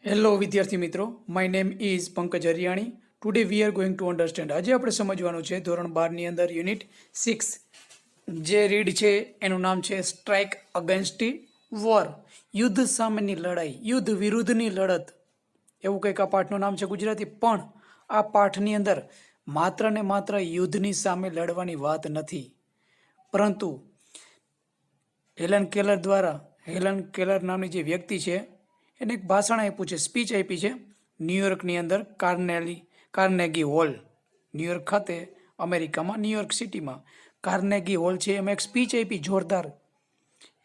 Hello વિદ્યાર્થી મિત્રો, my name is Pankaj Hariyani. Today we are going to understand. આજે આપણે સમજવાનું છે ધોરણ 12ની અંદર યુનિટ 6 જે રીડ છે એનું નામ છે સ્ટ્રાઇક અગેન્સ્ટ વોર. યુદ્ધ સામેની લડાઈ, યુદ્ધ વિરુદ્ધની લડત, એવું કંઈક આ પાઠનું નામ છે ગુજરાતી. પણ આ પાઠની અંદર માત્ર ને માત્ર યુદ્ધની સામે લડવાની વાત નથી, પરંતુ હેલન કેલર નામની જે વ્યક્તિ છે એને એક ભાષણ આપ્યું છે, સ્પીચ આપી છે ન્યુયોર્કની અંદર કાર્નેગી હોલ, ન્યુયોર્ક ખાતે, અમેરિકામાં, ન્યુયોર્ક સિટીમાં કાર્નેગી હોલ છે. એમાં એક સ્પીચ આપી જોરદાર.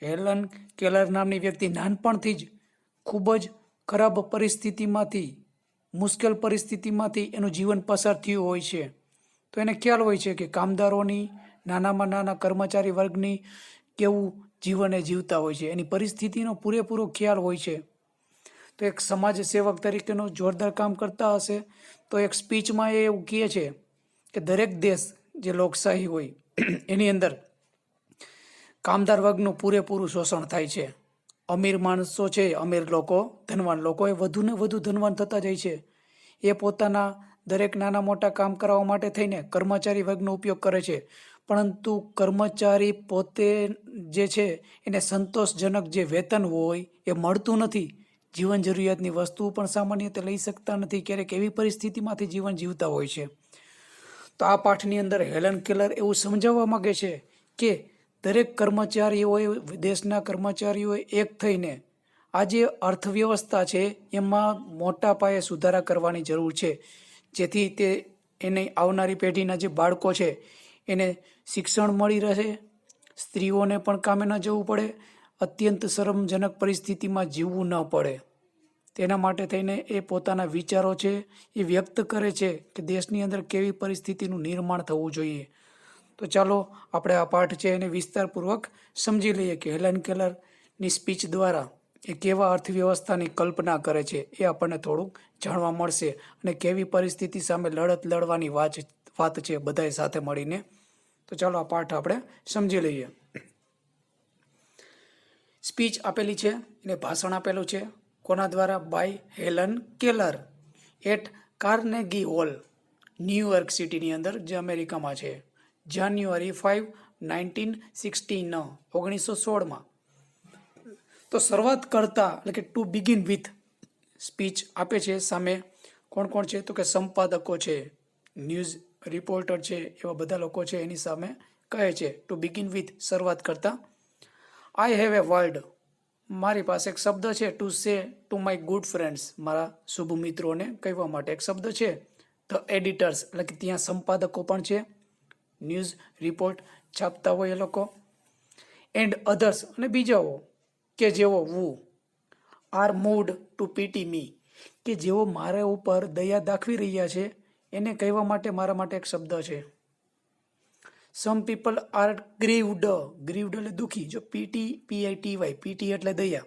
હેલન કેલર નામની વ્યક્તિ નાનપણથી જ ખૂબ જ ખરાબ પરિસ્થિતિમાંથી, મુશ્કેલ પરિસ્થિતિમાંથી એનું જીવન પસાર થયું હોય છે. તો એને ખ્યાલ હોય છે કે કામદારોની, નાનામાં નાના કર્મચારી વર્ગની કેવું જીવન એ જીવતા હોય છે, એની પરિસ્થિતિનો પૂરેપૂરો ખ્યાલ હોય છે. તો એક સમાજ સેવક તરીકેનું જોરદાર કામ કરતા હશે. તો એક સ્પીચમાં એ એવું કહે છે કે દરેક દેશ જે લોકશાહી હોય એની અંદર કામદાર વર્ગનું પૂરેપૂરું શોષણ થાય છે. અમીર માણસો છે, અમીર લોકો, ધનવાન લોકો એ વધુને વધુ ધનવાન થતા જાય છે. એ પોતાના દરેક નાના મોટા કામ કરાવવા માટે થઈને કર્મચારી વર્ગનો ઉપયોગ કરે છે, પરંતુ કર્મચારી પોતે જે છે એને સંતોષજનક જે વેતન હોય એ મળતું નથી. જીવન જરૂરિયાતની વસ્તુઓ પણ સામાન્ય રીતે લઈ શકતા નથી. ક્યારેક એવી પરિસ્થિતિમાંથી જીવન જીવતા હોય છે. તો આ પાઠની અંદર હેલન કેલર એવું સમજાવવા માંગે છે કે દરેક કર્મચારીઓએ, દેશના કર્મચારીઓએ એક થઈને આ જે અર્થવ્યવસ્થા છે એમાં મોટા પાયે સુધારા કરવાની જરૂર છે, જેથી તે એને આવનારી પેઢીના જે બાળકો છે એને શિક્ષણ મળી રહે, સ્ત્રીઓને પણ કામે ન જવું પડે, અત્યંત શરમજનક પરિસ્થિતિમાં જીવવું ન પડે. તેના માટે થઈને એ પોતાના વિચારો છે એ વ્યક્ત કરે છે કે દેશની અંદર કેવી પરિસ્થિતિનું નિર્માણ થવું જોઈએ. તો ચાલો આપણે આ પાઠ છે એને વિસ્તારપૂર્વક સમજી લઈએ કે હેલન કેલરની સ્પીચ દ્વારા એ કેવા અર્થવ્યવસ્થાની કલ્પના કરે છે, એ આપણને થોડુંક જાણવા મળશે. અને કેવી પરિસ્થિતિ સામે લડવાની વાત છે બધાએ સાથે મળીને. તો ચાલો આ પાઠ આપણે સમજી લઈએ. સ્પીચ આપેલી છે, એને ભાષણ આપેલું છે. કોના દ્વારા? By Helen Keller at Carnegie Hall, New York સિટીની અંદર, જે અમેરિકામાં છે. જાન્યુઆરી 5, 1916, 1916માં. તો શરૂઆત કરતા, એટલે કે ટુ બિગિન વિથ સ્પીચ આપે છે. સામે કોણ કોણ છે? તો કે સંપાદકો છે, ન્યૂઝ રિપોર્ટર છે, એવા બધા લોકો છે. એની સામે કહે છે ટુ બિગિન વિથ, શરૂઆત કરતા, આઈ હેવ એ વર્ડ, મારી પાસે એક શબ્દ છે, to say to my good friends, મારા શુભ મિત્રોને કહેવા માટે એક શબ્દ છે. ધ એડિટર્સ, એટલે કે ત્યાં સંપાદકો પણ છે, ન્યૂઝ રિપોર્ટ છાપતા હોય એ લોકો. એન્ડ અધર્સ, અને બીજાઓ કે જેઓ વુ આર મૂડ ટુ પીટી મી, કે જેઓ મારા ઉપર દયા દાખવી રહ્યા છે, એને કહેવા માટે મારા માટે એક શબ્દ છે. સમ પીપલ આર ગ્રીવડ, ગ્રીવડ એટલે દુઃખી. જો PITY, પીટી એટલે દયા,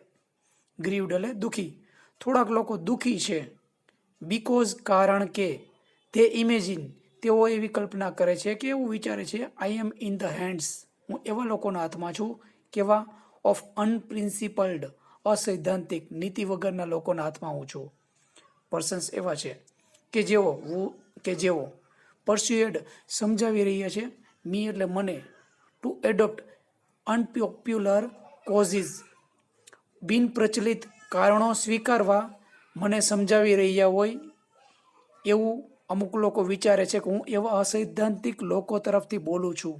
ગ્રીવડ એટલે દુઃખી. થોડાક લોકો દુઃખી છે. બીકોઝ, કારણ કે, તે ઇમેજિન, તેઓ એવી કલ્પના કરે છે કે એવું વિચારે છે, આઈ એમ ઇન ધ હેન્ડ્સ, હું એવા લોકોના હાથમાં છું. કેવા? ઓફ અનપ્રિન્સિપલ્ડ, અસૈદ્ધાંતિક, નીતિ વગરના લોકોના હાથમાં હું છું. પર્સન્સ એવા છે કે જેઓ પરસ્યુએડ, સમજાવી રહ્યા છે, મી એટલે મને, ટુ એડોપ્ટ અનપોપ્યુલર કોઝિસ, બિન પ્રચલિત કારણો સ્વીકારવા મને સમજાવી રહ્યા હોય એવું અમુક લોકો વિચારે છે કે હું એવા અસૈદ્ધાંતિક લોકો તરફથી બોલું છું.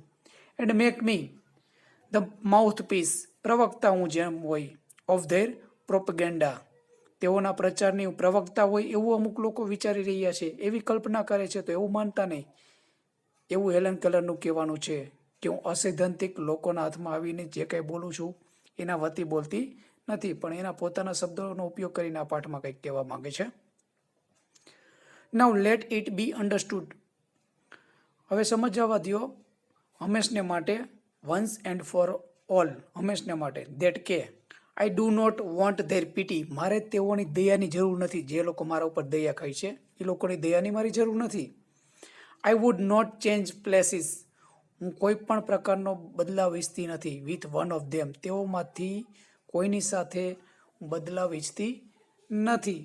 And make me the mouthpiece, પ્રવક્તા હું જેમ હોય, ઓફ ધેર પ્રોપગેન્ડા, તેઓના પ્રચારની હું પ્રવક્તા હોય એવું અમુક લોકો વિચારી રહ્યા છે, એવી કલ્પના કરે છે. તો એવું માનતા નહીં. એવું હેલન કેલરનું કહેવાનું છે કે હું અસૈદ્ધાંતિક લોકોના હાથમાં આવીને જે કંઈ બોલું છું એના વતી બોલતી નથી, પણ એના પોતાના શબ્દોનો ઉપયોગ કરીને આ પાઠમાં કંઈક કહેવા માંગે છે. Now let it be understood, હવે સમજાવવા દો હંમેશને માટે, વન્સ એન્ડ ફોર ઓલ, હંમેશને માટે, દેટ કે I do not want their pity, મારે તેઓની દયાની જરૂર નથી. જે લોકો મારા ઉપર દયા કહી છે એ લોકોની દયાની મારી જરૂર નથી. I would not change places, હું કોઈ પણ પ્રકારનો બદલાવ ઈચ્છતી નથી. વિથ વન ઓફ ધેમ, તેઓમાંથી કોઈની સાથે હું બદલાવ ઈચ્છતી નથી.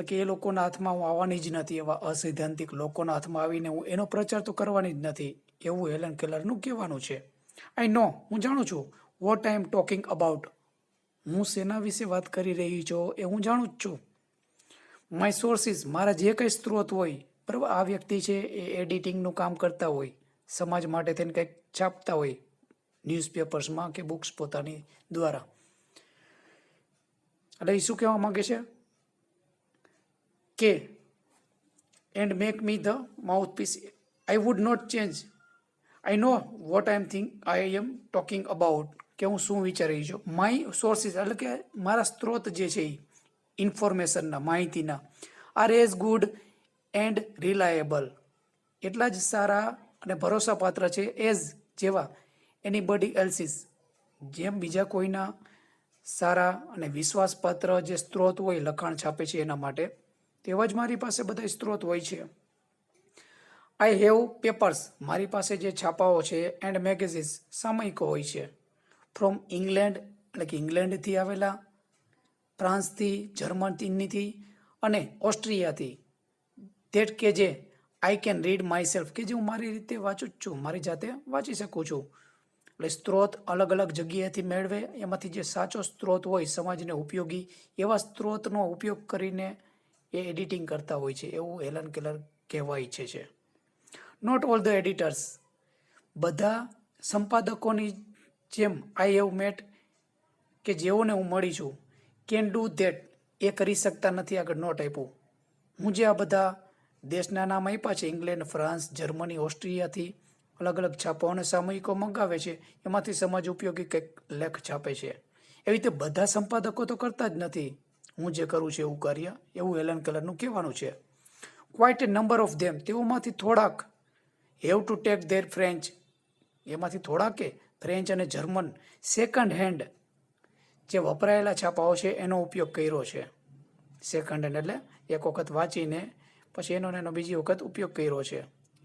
એટલે કે એ લોકોના હાથમાં હું આવવાની જ નથી, એવા અસૈદ્ધાંતિક લોકોના હાથમાં આવીને હું એનો પ્રચાર તો કરવાની જ નથી, એવું હેલન કેલરનું કહેવાનું છે. આઈ નો, હું જાણું છું, vote I am talking about, હું શેના વિશે વાત કરી રહી છું એ હું જાણું જ છું. માય સોર્સિસ, મારા જે કંઈ સ્ત્રોત હોય, બરાબર, આ વ્યક્તિ છે એ એડિટિંગનું કામ કરતા હોય, સમાજ માટે થઈને કંઈક છાપતા હોય ન્યૂઝપેપર્સમાં કે બુક્સ પોતાની દ્વારા. એટલે એ શું કહેવા માંગે છે કે and make me the mouthpiece, I would not change, I know what I am talking about, કે હું શું વિચારી છું. માય સોર્સિસ એટલે કે મારા સ્ત્રોત જે છે એ ઇન્ફોર્મેશનના, માહિતીના, are as good and reliable, એટલા જ સારા અને ભરોસાપાત્ર છે એઝ, જેવા, એનીબડી એલ્સીસ, જેમ બીજા કોઈના સારા અને વિશ્વાસપાત્ર જે સ્ત્રોત હોય લખાણ છાપે છે એના માટે, તેવા જ મારી પાસે બધા સ્ત્રોત હોય છે. આઈ હેવ પેપર્સ, મારી પાસે જે છાપાઓ છે, એન્ડ મેગેઝિન્સ, સામયિકો હોય છે, ફ્રોમ ઇંગ્લેન્ડ એટલે કે ઇંગ્લેન્ડથી આવેલા, ફ્રાન્સથી, જર્મનીથી અને ઓસ્ટ્રિયાથી, ધેટ કે જે I can read my self, કે જે હું મારી રીતે વાંચું જ છું, મારી જાતે વાંચી શકું છું. એટલે સ્ત્રોત અલગ અલગ જગ્યાએથી મેળવે, એમાંથી જે સાચો સ્ત્રોત હોય સમાજને ઉપયોગી એવા સ્ત્રોતનો ઉપયોગ કરીને એ એડિટિંગ કરતા હોય છે, એવું હેલન કેલર કહેવા ઈચ્છે છે. નોટ ઓલ ધ એડિટર્સ, બધા સંપાદકોની જેમ આઈ હેવ મેટ, કે જેઓને હું મળી છું, કેન ડુ ધેટ, એ કરી શકતા નથી, આગળ નોટ આપ્યું. હું જે આ બધા દેશના નામ આપ્યા છે, ઇંગ્લેન્ડ, ફ્રાન્સ, જર્મની, ઓસ્ટ્રિયાથી અલગ અલગ છાપાઓ અને સામયિકો મંગાવે છે, એમાંથી સમાજ ઉપયોગી કંઈક લેખ છાપે છે. એવી રીતે બધા સંપાદકો તો કરતા જ નથી હું જે કરું છું એવું કાર્ય, એવું હેલન કેલરનું કહેવાનું છે. Quite a number of them, તેઓમાંથી થોડાક, have to take their French, એમાંથી થોડાકે ફ્રેન્ચ અને જર્મન સેકન્ડ હેન્ડ જે વપરાયેલા છાપાઓ છે એનો ઉપયોગ કર્યો છે. સેકન્ડ હેન્ડ એટલે એક વખત વાંચીને પછી એનો બીજી વખત ઉપયોગ કર્યો છે,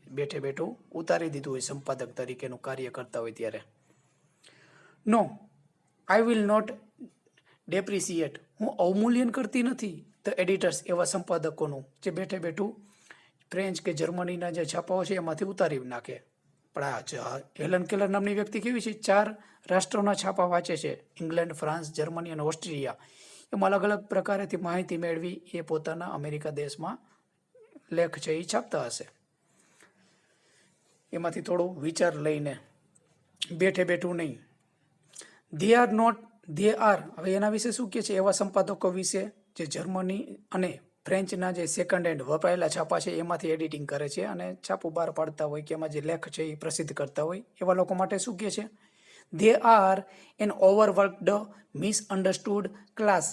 બેઠે બેઠું ઉતારી દીધું હોય સંપાદક તરીકેનું કાર્ય કરતા હોય ત્યારે. નો, આઈ વિલ નોટ ડેપ્રિસિએટ, હું અવમૂલ્યન કરતી નથી ધ એડિટર્સ, એવા સંપાદકોનું જે બેઠે બેઠું ફ્રેન્ચ કે જર્મનીના જે છાપાઓ છે એમાંથી ઉતારી નાખે. પણ આ હેલન કેલર નામની વ્યક્તિ કેવી છે, 4 રાષ્ટ્રોના છાપા વાંચે છે, ઇંગ્લેન્ડ, ફ્રાન્સ, જર્મની અને ઓસ્ટ્રેલિયા. એમાં અલગ અલગ પ્રકારેથી માહિતી મેળવી એ પોતાના અમેરિકા દેશમાં લેખ છે એ છાપતા હશે, એમાંથી થોડું વિચાર લઈને, બેઠે બેઠું નહીં. ધે આર, હવે એના વિશે શું કહે છે, એવા સંપાદકો વિશે જે જર્મની અને ફ્રેન્ચના જે સેકન્ડ હેન્ડ વપરાયેલા છાપા છે એમાંથી એડિટિંગ કરે છે અને છાપું બહાર પાડતા હોય કે એમાં જે લેખ છે એ પ્રસિદ્ધ કરતા હોય, એવા લોકો માટે શું કહે છે, ધે આર એન ઓવરવર્કડ મિસઅન્ડરસ્ટુડ ક્લાસ,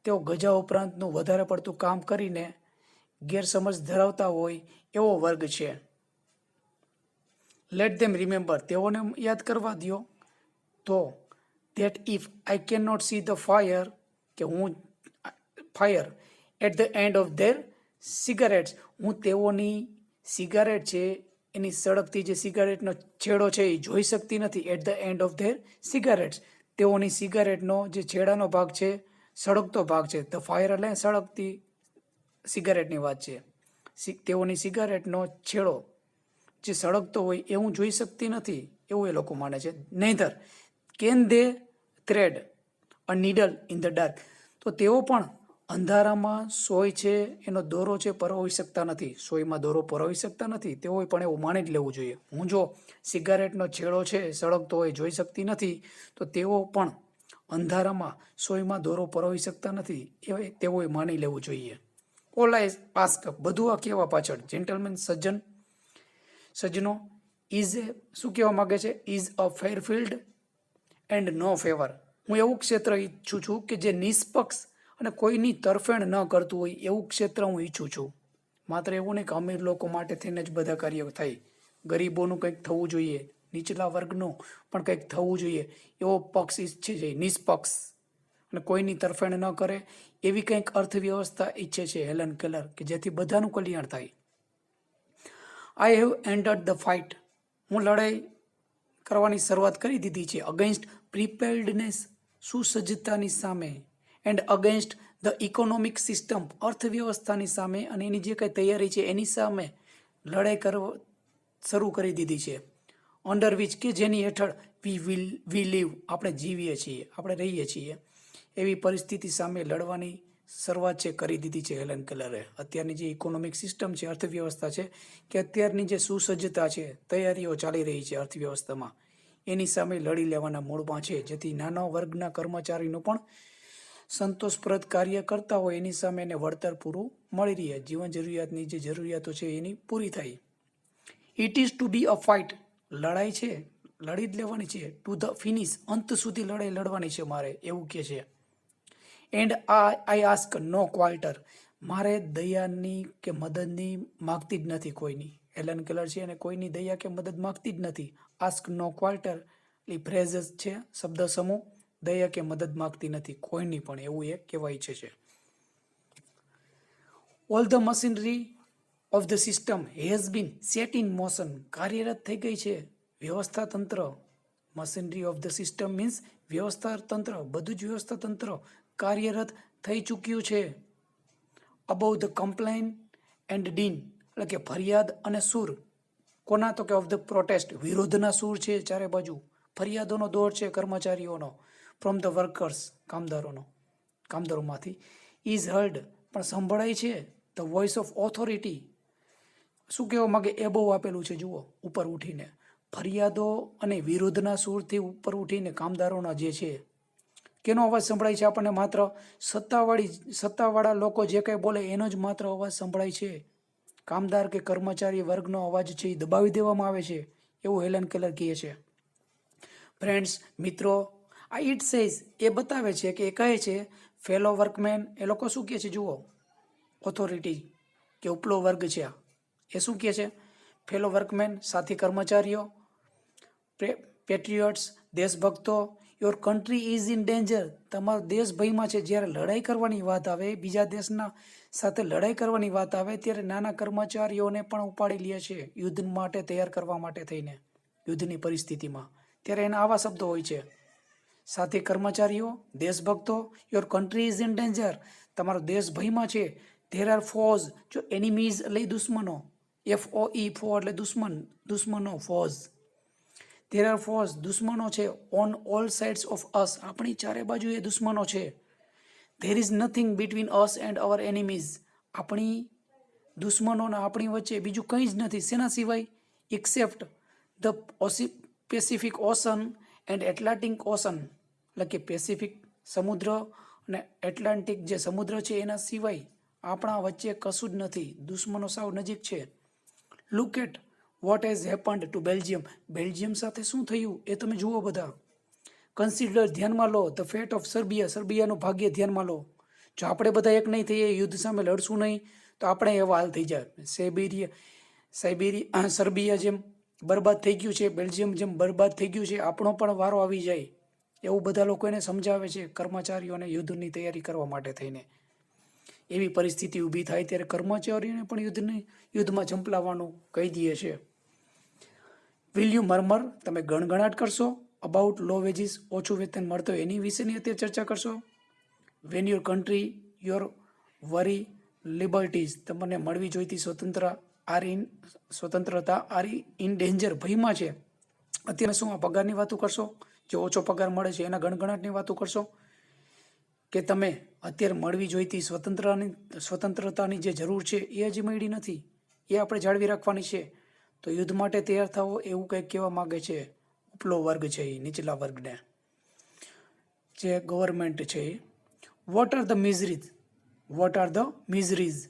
તેઓ ગજા ઉપરાંતનું વધારે પડતું કામ કરીને ગેરસમજ ધરાવતા હોય એવો વર્ગ છે. લેટ ધેમ રિમેમ્બર, તેઓને યાદ કરવા દો તો, that if I can not see the fire, કે હું fire at the end of their cigarettes, હું તેઓની સિગારેટ છે એની સળગતી જે સિગારેટનો છેડો છે એ જોઈ શકતી નથી. At the end of their cigarettes, તેઓની સિગારેટનો જે છેડાનો ભાગ છે, સળગતો ભાગ છે, ધ ફાયર એટલે સળગતી સિગારેટની વાત છે, તેઓની સિગારેટનો છેડો જે સળગતો હોય એ હું જોઈ શકતી નથી, એવું એ લોકો માને છે. Neither can they thread a needle in the dark, તો તેઓ પણ અંધારામાં સોય છે એનો દોરો છે પરોવી શકતા નથી, સોયમાં દોરો પરોવી શકતા નથી, તેઓએ પણ એવું માની જ લેવું જોઈએ. હું જો સિગારેટનો છેડો છે સળગતો હોય જોઈ શકતી નથી, તો તેઓ પણ અંધારામાં સોયમાં દોરો પરોવી શકતા નથી, એ તેઓએ માની લેવું જોઈએ. ઓલ આઈ આસ્ક, બધું આ કહેવા પાછળ, જેન્ટલમેન, સજ્જનો, ઇઝ એ શું કહેવા માગે છે, is a fair field and no favour, હું એવું ક્ષેત્ર ઈચ્છું છું કે જે નિષ્પક્ષ અને કોઈની તરફેણ ન કરતું હોય એવું ક્ષેત્ર હું ઈચ્છું છું. માત્ર એવું નહીં કે અમીર લોકો માટે થઈને જ બધા કાર્યો થાય, ગરીબોનું કંઈક થવું જોઈએ, નીચલા વર્ગનું પણ કંઈક થવું જોઈએ, એવો પક્ષ ઈચ્છે છે, નિષ્પક્ષ અને કોઈની તરફેણ ન કરે એવી કંઈક અર્થવ્યવસ્થા ઈચ્છે છે હેલન કેલર, કે જેથી બધાનું કલ્યાણ થાય. I have entered the fight, હું લડાઈ કરવાની શરૂઆત કરી દીધી છે, અગેન્સ્ટ પ્રિપેર્ડનેસ, સુસજ્જતાની સામે, and against the economic system, અર્થવ્યવસ્થાની સામે અને એની જે કંઈ તૈયારી છે એની સામે લડાઈ કરવા શરૂ કરી દીધી છે. અંડર વિચ, કે જેની હેઠળ વી લીવ, આપણે જીવીએ છીએ, આપણે રહીએ છીએ, એવી પરિસ્થિતિ સામે લડવાની શરૂઆત છે કરી દીધી છે હેલન કેલરે. અત્યારની જે ઇકોનોમિક સિસ્ટમ છે, અર્થવ્યવસ્થા છે, કે અત્યારની જે સુસજ્જતા છે, તૈયારીઓ ચાલી રહી છે અર્થવ્યવસ્થામાં, એની સામે લડી લેવાના મૂળમાં છે, જેથી નાના વર્ગના કર્મચારીનું પણ સંતોષપ્રદ કાર્ય કરતા હોય એની સામે એને વળતર પૂરું મળી રહે, જીવન જરૂરિયાતની જે જરૂરિયાતો છે એની પૂરી થાય. It is to be a fight, લડાઈ છે, લડી જ લેવાની છે. ટુ ધ ફિનિશ, અંત સુધી લડાઈ લડવાની છે મારે, એવું કે છે. And I ask no quarter, મારે દયાની કે મદદની માગતી જ નથી કોઈની. હેલન કેલર છે અને કોઈની દયા કે મદદ માગતી જ નથી. આસ્ક નો ક્વાર્ટર એ ફ્રેઝ છે, શબ્દ સમૂહ, દયા કે મદદ માગતી નથી કોઈની પણ, એવું એ કહેવા ઈચ્છે છે. All the machinery of the system has been set in motion, કાર્યરત થઈ ગઈ છે વ્યવસ્થા તંત્ર. Machinery of the system means વ્યવસ્થા તંત્ર, બધું જ વ્યવસ્થા તંત્ર કાર્યરત થઈ ચૂક્યું છે. Above the complaint and din, એટલે કે ફરિયાદ અને સૂર. કોના? તો કે ઓફ ધ પ્રોટેસ્ટ, વિરોધના સૂર છે ચારે બાજુ, ફરિયાદોનો દોર છે કર્મચારીઓનો. ફ્રોમ ધ વર્કર્સ, કામદારોમાંથી. ઇઝ હર્ડ, પણ સંભળાય છે. ધ વોઇસ ઓફ ઓથોરિટી, શું કહેવા માંગે? એબોવ આપેલું છે જુઓ, ઉપર ઉઠીને. ફરિયાદો અને વિરોધના સૂરથી ઉપર ઉઠીને કામદારોના જે છે, કેનો અવાજ સંભળાય છે આપણને? માત્ર સત્તાવાળા લોકો જે કંઈ બોલે એનો જ માત્ર અવાજ સંભળાય છે. કામદાર કે કર્મચારી વર્ગનો અવાજ છે એ દબાવી દેવામાં આવે છે, એવું હેલન કેલર કહે છે. ફ્રેન્ડ્સ, મિત્રો, આ ઇટ સેઝ, એ બતાવે છે કે એ કહે છે ફેલો વર્કમેન, એ લોકો શું કહે છે જુઓ, ઓથોરિટી કે ઉપલો વર્ગ છે એ શું કહે છે? ફેલો વર્કમેન, સાથી કર્મચારીઓ, પેટ્રિયોટ્સ, દેશભક્તો, your country is in danger, તમારો દેશ ભયમાં છે. જ્યારે લડાઈ કરવાની વાત આવે, બીજા દેશના સાથે લડાઈ કરવાની વાત આવે, ત્યારે નાના કર્મચારીઓને પણ ઉપાડી લે છે યુદ્ધ માટે તૈયાર કરવા માટે થઈને, યુદ્ધની પરિસ્થિતિમાં. ત્યારે એના આવા શબ્દો હોય છે, સાથી કર્મચારીઓ, દેશભક્તો, your country is in danger, તમારો દેશ ભયમાં છે. ધેર આર ફોઝ, જો એનિમીઝ એટલે દુશ્મનો, FOE, ફો એટલે દુશ્મનો, ફોઝ. ધેર આર ફોઝ, દુશ્મનો છે. On all sides of us, આપણી ચારે બાજુ એ દુશ્મનો છે. There is nothing between us and hour enemies, આપણી દુશ્મનોના આપણી વચ્ચે બીજું કંઈ જ નથી. શેના સિવાય? Accept the Pacific ocean and Atlantic ocean, એટલે કે પેસિફિક સમુદ્ર અને એટલાન્ટિક જે સમુદ્ર છે એના સિવાય આપણા વચ્ચે કશું જ નથી. દુશ્મનો સાવ નજીક છે. Look at what has happened to Belgium, Belgium સાથે શું થયું એ તમે જુઓ બધા. કન્સિડર, ધ્યાનમાં લો, ધ ફેટ ઓફ સર્બિયા, સર્બિયાનું ભાગ્ય ધ્યાનમાં લો. જો આપણે બધા એક નહીં થઈએ, યુદ્ધ સામે લડશું નહીં, તો આપણે એવા હાલ થઈ જાય. સર્બિયા જેમ બરબાદ થઈ ગયું છે, બેલ્જિયમ જેમ બરબાદ થઈ ગયું છે, આપણો પણ વારો આવી જાય, એવું બધા લોકો એને સમજાવે છે કર્મચારીઓને યુદ્ધની તૈયારી કરવા માટે થઈને. એવી પરિસ્થિતિ ઊભી થાય ત્યારે કર્મચારીઓને પણ યુદ્ધમાં ઝંપલાવવાનું કહી દે છે. વિલ યુ મર્મર, તમે ગણગણાટ કરશો? અબાઉટ લો વેજીસ, ઓછું વેતન મળતો એની વિશેની અત્યારે ચર્ચા કરશો? Van your country, your worry liberties, તમને મળવી જોઈતી સ્વતંત્રતા આર ઇન ડેન્જર, ભયમાં છે. અત્યારે શું આ પગારની વાતો કરશો? જે ઓછો પગાર મળે છે એના ગણગણાટની વાતો કરશો? કે તમે અત્યારે મળવી જોઈતી સ્વતંત્રતાની જે જરૂર છે એ હજી મળી નથી, એ આપણે જાળવી રાખવાની છે. તો યુદ્ધ માટે તૈયાર થાવો, એવું કંઈક કહેવા માગે છે ઉપલો વર્ગ છે એ નીચલા વર્ગને, જે ગવર્મેન્ટ છે. વોટ આર ધ મિઝરીઝ,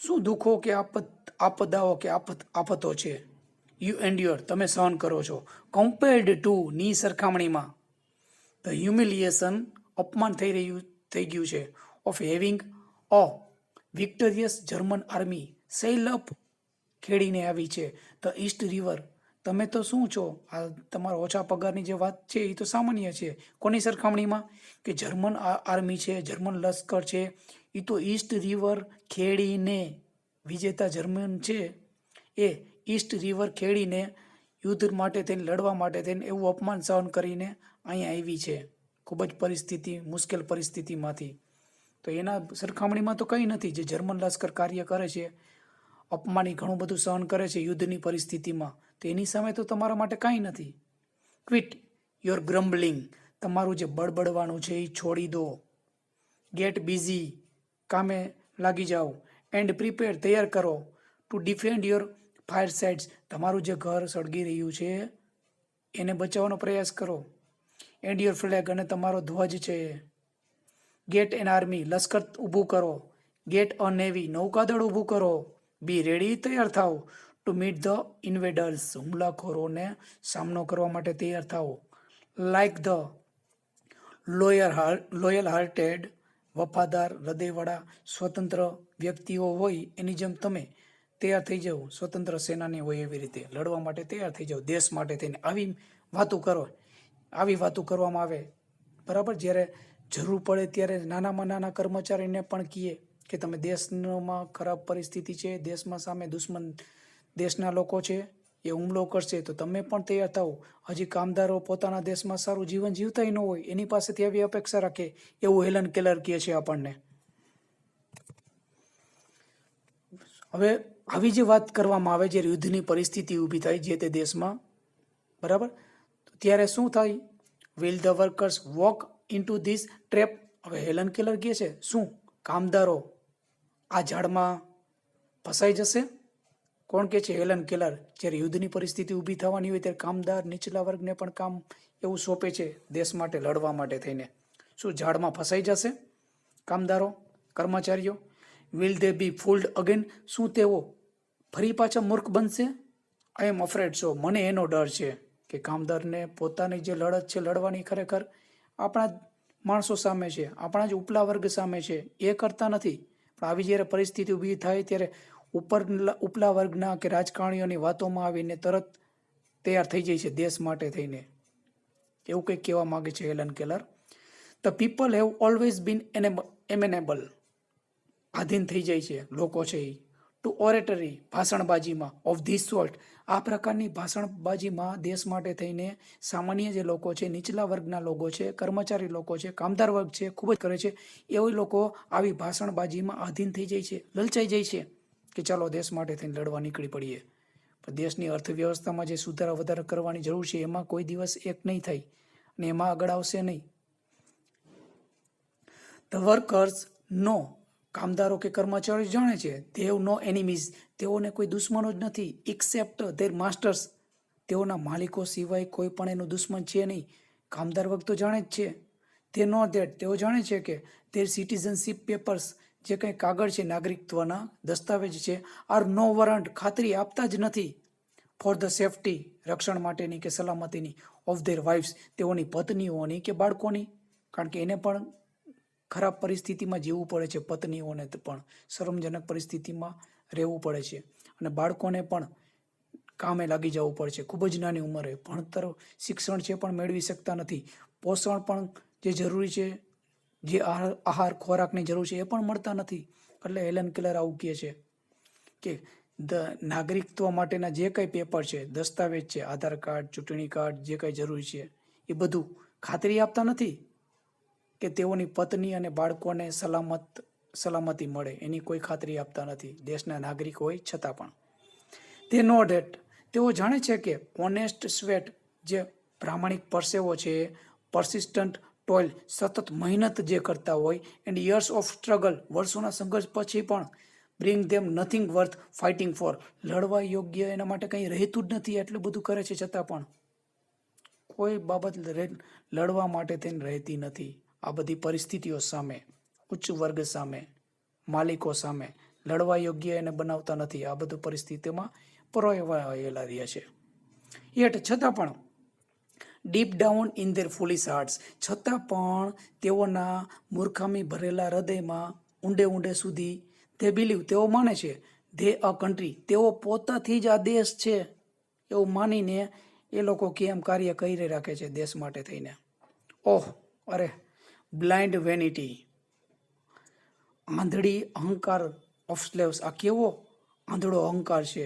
શું દુઃખો કે આપદાઓ કે આફતો છે. યુ એન્ડ્યોર, તમે સહન કરો છો. કમ્પેર્ડ ટુ, ની સરખામણીમાં. ધ હ્યુમિલિએશન, અપમાન થઈ ગયું છે. Of having a victorious German army sail up, ખેડીને આવી છે. ધ ઈસ્ટ રિવર, તમે તો શું છો? આ તમારા ઓછા પગારની જે વાત છે એ તો સામાન્ય છે. કોની સરખામણીમાં? કે જર્મન આર્મી છે, જર્મન લશ્કર છે, એ તો ઈસ્ટ રિવર ખેડીને, વિજેતા જર્મન છે એ ઈસ્ટ રિવર ખેડીને યુદ્ધ માટે થઈને, લડવા માટે થઈને એવું અપમાન સહન કરીને અહીંયા આવી છે. ખૂબ જ મુશ્કેલ પરિસ્થિતિમાંથી. તો એના સરખામણીમાં તો કંઈ નથી. જે જર્મન લશ્કર કાર્ય કરે છે, અપમાની ઘણું બધું સહન કરે છે યુદ્ધની પરિસ્થિતિમાં, તો એની સામે તો તમારા માટે કાંઈ નથી. ક્વિટ યોર ગ્રમ્બલિંગ, તમારું જે બળબડવાનું છે એ છોડી દો. ગેટ બિઝી, કામે લાગી જાઓ. એન્ડ પ્રિપેર, તૈયાર કરો. To defend your firesides, તમારું જે ઘર સળગી રહ્યું છે એને બચાવવાનો પ્રયાસ કરો. એન્ડ યોર ફ્લેગ, અને તમારો ધ્વજ છે. ગેટ એન આર્મી, લશ્કર ઊભું કરો. ગેટ અ નેવી, નૌકાદળ ઊભું કરો. બી રેડી, તૈયાર થાઓ. ટુ મીટ ધ ઇન્વેડર્સ, હુમલાખોરોને સામનો કરવા માટે તૈયાર થાઓ. લાઇક ધ લોયલ હાર્ટેડ, વફાદાર હૃદયવાળા સ્વતંત્ર વ્યક્તિઓ હોય એની જેમ તમે તૈયાર થઈ જાઓ. સ્વતંત્ર સેનાની હોય એવી રીતે લડવા માટે તૈયાર થઈ જાઓ, દેશ માટે થઈને. આવી વાતો કરો, આવી વાતો કરવામાં આવે, બરાબર. જ્યારે જરૂર પડે ત્યારે નાનામાં નાના કર્મચારીને પણ કહીએ કે તમે દેશમાં ખરાબ પરિસ્થિતિ છે, દેશમાં સામે દુશ્મન દેશના લોકો છે, એ હુમલો કરશે, તો તમે પણ તૈયાર થાઓ. હજી કામદારો પોતાના દેશમાં સારું જીવન જીવતાય ન હોય એની પાસેથી આવી અપેક્ષા રાખે, એવું હેલન કેલર કહે છે આપણને. હવે આવી જે વાત કરવામાં આવે, જ્યારે યુદ્ધની પરિસ્થિતિ ઊભી થાય જે તે દેશમાં, બરાબર, ત્યારે શું થાય? Will the workers walk into this trap? હવે હેલન કેલર કહે છે શું કામદારો આ ઝાડમાં ફસાઈ જશે? કોણ કહે છે? Helen Keller. જ્યારે યુદ્ધની પરિસ્થિતિ ઊભી થવાની હોય ત્યારે કામદાર નીચલા વર્ગને પણ કામ એવું સોંપે છે દેશ માટે લડવા માટે થઈને. શું ઝાડમાં ફસાઈ જશે કામદારો, કર્મચારીઓ? Will they be fooled again? શું તેઓ ફરી પાછા મૂર્ખ બનશે? આઈ એમ અફ્રેડ સો, મને એનો ડર છે કે કામદારને પોતાની જે લડત છે લડવાની ખરેખર આપણા માણસો સામે છે, આપણા જ ઉપલા વર્ગ સામે છે, એ કરતા નથી. પણ આવી જ્યારે પરિસ્થિતિ ઊભી થાય ત્યારે ઉપલા વર્ગના કે રાજકારણીઓની વાતોમાં આવીને તરત તૈયાર થઈ જાય છે દેશ માટે થઈને. એવું કંઈક કહેવા માંગે છે Helen Keller. The people have always been amenable, આધીન થઈ જાય છે લોકો છે એ. ટુ ઓરેટરી, ભાષણબાજીમાં, ઓફ ધીસ સોલ્ટ, આ પ્રકારની ભાષણબાજીમાં દેશ માટે થઈને સામાન્ય જે લોકો છે, નીચલા વર્ગના લોકો છે, કર્મચારી લોકો છે, કામદાર વર્ગ છે, ખૂબ જ કરે છે. એવા લોકો આવી ભાષણબાજીમાં આધીન થઈ જાય છે, લલચાઈ જાય છે કે ચાલો દેશ માટે થઈને લડવા નીકળી પડીએ. પણ દેશની અર્થવ્યવસ્થામાં જે સુધારા વધારા કરવાની જરૂર છે એમાં કોઈ દિવસ એક નહીં થાય અને એમાં આગળ આવશે નહીં. ધ વર્કર્સ નો, કામદારો કે કર્મચારીઓ જાણે છે, દે હેવ નો એનિમીઝ, તેઓને કોઈ દુશ્મનો જ નથી. એક્સેપ્ટ ધેર માસ્ટર્સ, તેઓના માલિકો સિવાય કોઈ પણ એનું દુશ્મન છે નહીં. કામદાર વર્ગ તો જાણે જ છે. તે નો ધેટ, તેઓ જાણે છે કે ધેર સિટીઝનશીપ પેપર્સ, જે કંઈ કાગળ છે નાગરિકત્વના દસ્તાવેજ છે, આર નો વોરંટ, ખાતરી આપતા જ નથી. ફોર ધ સેફટી, રક્ષણ માટેની કે સલામતીની. ઓફ ધેર વાઇફ્સ, તેઓની પત્નીઓની કે બાળકોની, કારણ કે એને પણ ખરાબ પરિસ્થિતિમાં જીવવું પડે છે, પત્નીઓને પણ શરમજનક પરિસ્થિતિમાં રહેવું પડે છે, અને બાળકોને પણ કામે લાગી જવું પડે છે. ખૂબ જ નાની ઉંમરે ભણતર શિક્ષણ છે પણ મેળવી શકતા નથી. પોષણ પણ જે જરૂરી છે, જે આહાર ખોરાકની જરૂર છે એ પણ મળતા નથી. એટલે હેલન કેલર આવું કહે છે કે નાગરિકત્વ માટેના જે કંઈ પેપર છે, દસ્તાવેજ છે, આધાર કાર્ડ, ચૂંટણી કાર્ડ, જે કંઈ જરૂરી છે એ બધું ખાતરી આપતા નથી કે તેઓની પત્ની અને બાળકોને સલામતી મળે, એની કોઈ ખાતરી આપતા નથી, દેશના નાગરિક હોય છતાં પણ. તે નો ડેટ, તેઓ જાણે છે કે ઓનેસ્ટ સ્વેટ, જે પ્રામાણિક પરસેવો છે, પરસિસ્ટન્ટ ટોઇલ, સતત મહેનત જે કરતા હોય, એન્ડ યર્સ ઓફ સ્ટ્રગલ, વર્ષોના સંઘર્ષ પછી પણ, બ્રિંગ ધેમ નથિંગ વર્થ ફાઇટિંગ ફોર, લડવા યોગ્ય એના માટે કંઈ રહેતું જ નથી. એટલું બધું કરે છે છતાં પણ કોઈ બાબત લડવા માટે થઈને રહેતી નથી. આ બધી પરિસ્થિતિઓ સામે, ઉચ્ચ વર્ગ સામે, માલિકો સામે લડવા યોગ્ય એને બનાવતા નથી. આ બધું પરિસ્થિતિમાં પરોવાયેલા રહ્યા છે. યેટ, છતાં પણ, deep down in their foolish hearts, છતાં પણ તેઓના મૂર્ખામી ભરેલા હૃદયમાં ઊંડે ઊંડે સુધી ધે બિલીવ, તેઓ માને છે, ધે અ કન્ટ્રી, તેઓ પોતાથી જ આ દેશ છે એવું માનીને એ લોકો કેમ કાર્ય કરી રાખે છે દેશ માટે થઈને. ઓહ, અરે, બ્લાઇન્ડ વેનિટી, આંધળી અહંકાર ઓફ સ્લેવ્સ, આ કેવો આંધળો અહંકાર છે,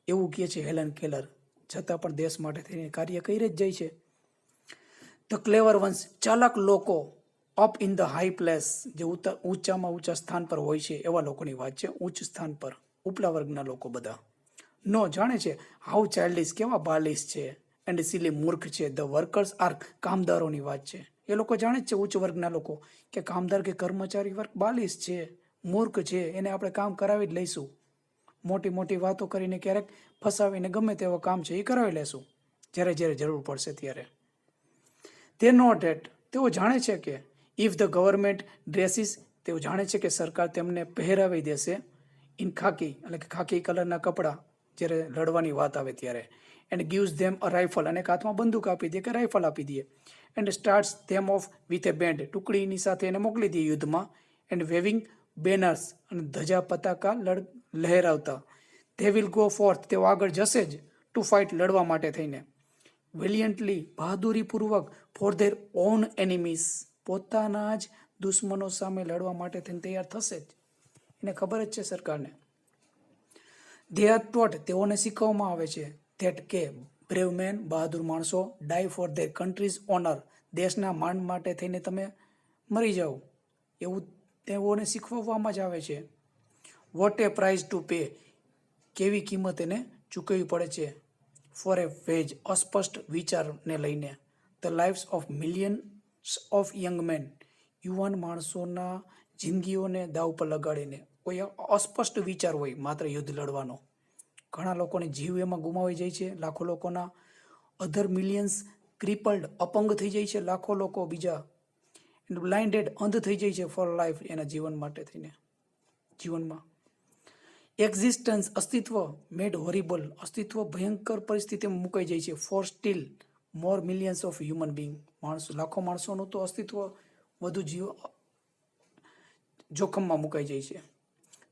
એવું કહે છે હેલન કેલર. છતાં પણ દેશ માટે થઈને કાર્ય કરી જ જાય છે. ધ ક્લેવર વન્સ, ચાલાક લોકો, up in the high place, જે ઊંચામાં ઊંચા સ્થાન પર હોય છે એવા લોકોની વાત છે, ઉચ્ચ સ્થાન પર, ઉપલા વર્ગના લોકો બધા. નો જાણે છે હાઉ ચાઇલ્ડિશ, કેવા બાલિશ છે, એન્ડ સિલી, મૂર્ખ છે. ધ વર્કર્સ આર, કામદારોની વાત છે. એ લોકો જાણે જ છે ઉચ્ચ વર્ગના લોકો કે કામદાર કે કર્મચારી વર્ગ બાલિશ છે, મૂર્ખ છે, એને આપણે કામ કરાવી જ લઈશું. મોટી મોટી વાતો કરીને ક્યારેક ફસાવીને ગમે તેવો કામ છે એ કરાવી લેશું જ્યારે જ્યારે જરૂર પડશે ત્યારે. તે નો ડેટ, તેઓ જાણે છે કે ઇફ ધ ગવર્મેન્ટ ડ્રેસીસ, તેઓ જાણે છે કે સરકાર તેમને પહેરાવી દેશે ઇન ખાકી, એટલે કે ખાકી કલરના કપડાં જ્યારે લડવાની વાત આવે ત્યારે. And gives them a rifle, અને એક હાથમાં બંદૂક આપી દે કે રાઇફલ આપી દે. And starts them off with a band, ટુકડીની સાથે એને મોકલી દે યુદ્ધમાં. એન્ડ વેવિંગ બેનર્સ, અને ધજા પતાકા લહેરાવતા. ધે વિલ ગો ફોર્થ, તેઓ આગળ જશે જ, ટુ ફાઇટ, લડવા માટે થઈને. વેલિયન્ટલી, બહાદુરીપૂર્વક, ફોર ધેર ઓન એનિમીઝ, પોતાના જ દુશ્મનો સામે લડવા માટે થઈને તૈયાર થશે જ, એને ખબર જ છે સરકારને. દે આર ટોટ, તેઓને શીખવવામાં આવે છે ધેટ કે બ્રેવ મેન, બહાદુર માણસો, ડાય ફોર ધેર કન્ટ્રીઝ ઓનર, દેશના માન માટે થઈને તમે મરી જાઓ, એવું તેઓને શીખવવામાં જ આવે છે. What a price to pay, કેવી કિંમત એને ચૂકવવી પડે છે. ફોર એ વેજ, અસ્પષ્ટ વિચારને લઈને. The lives of millions of young men, યુવાન માણસોના જિંદગીઓને દાવ પર લગાડીને. કોઈ અસ્પષ્ટ વિચાર હોય માત્ર યુદ્ધ લડવાનો, ઘણા લોકોને જીવ એમાં ગુમાવી જાય છે, લાખો લોકોના અધર મિલિયન્સ ક્રિપલ્ડ, અપંગ થઈ જાય છે લાખો લોકો બીજા. બ્લાઇન્ડેડ, અંધ થઈ જાય છે ફોર લાઈફ, એના જીવન માટે થઈને, જીવનમાં. એક્ઝિસ્ટન્સ, અસ્તિત્વ, મેડ હોરિબલ, અસ્તિત્વ ભયંકર પરિસ્થિતિમાં મુકાઈ જાય છે. For still more millions of human being, માણસો, લાખો માણસોનું તો અસ્તિત્વ વધુ જોખમમાં મુકાઈ જાય છે.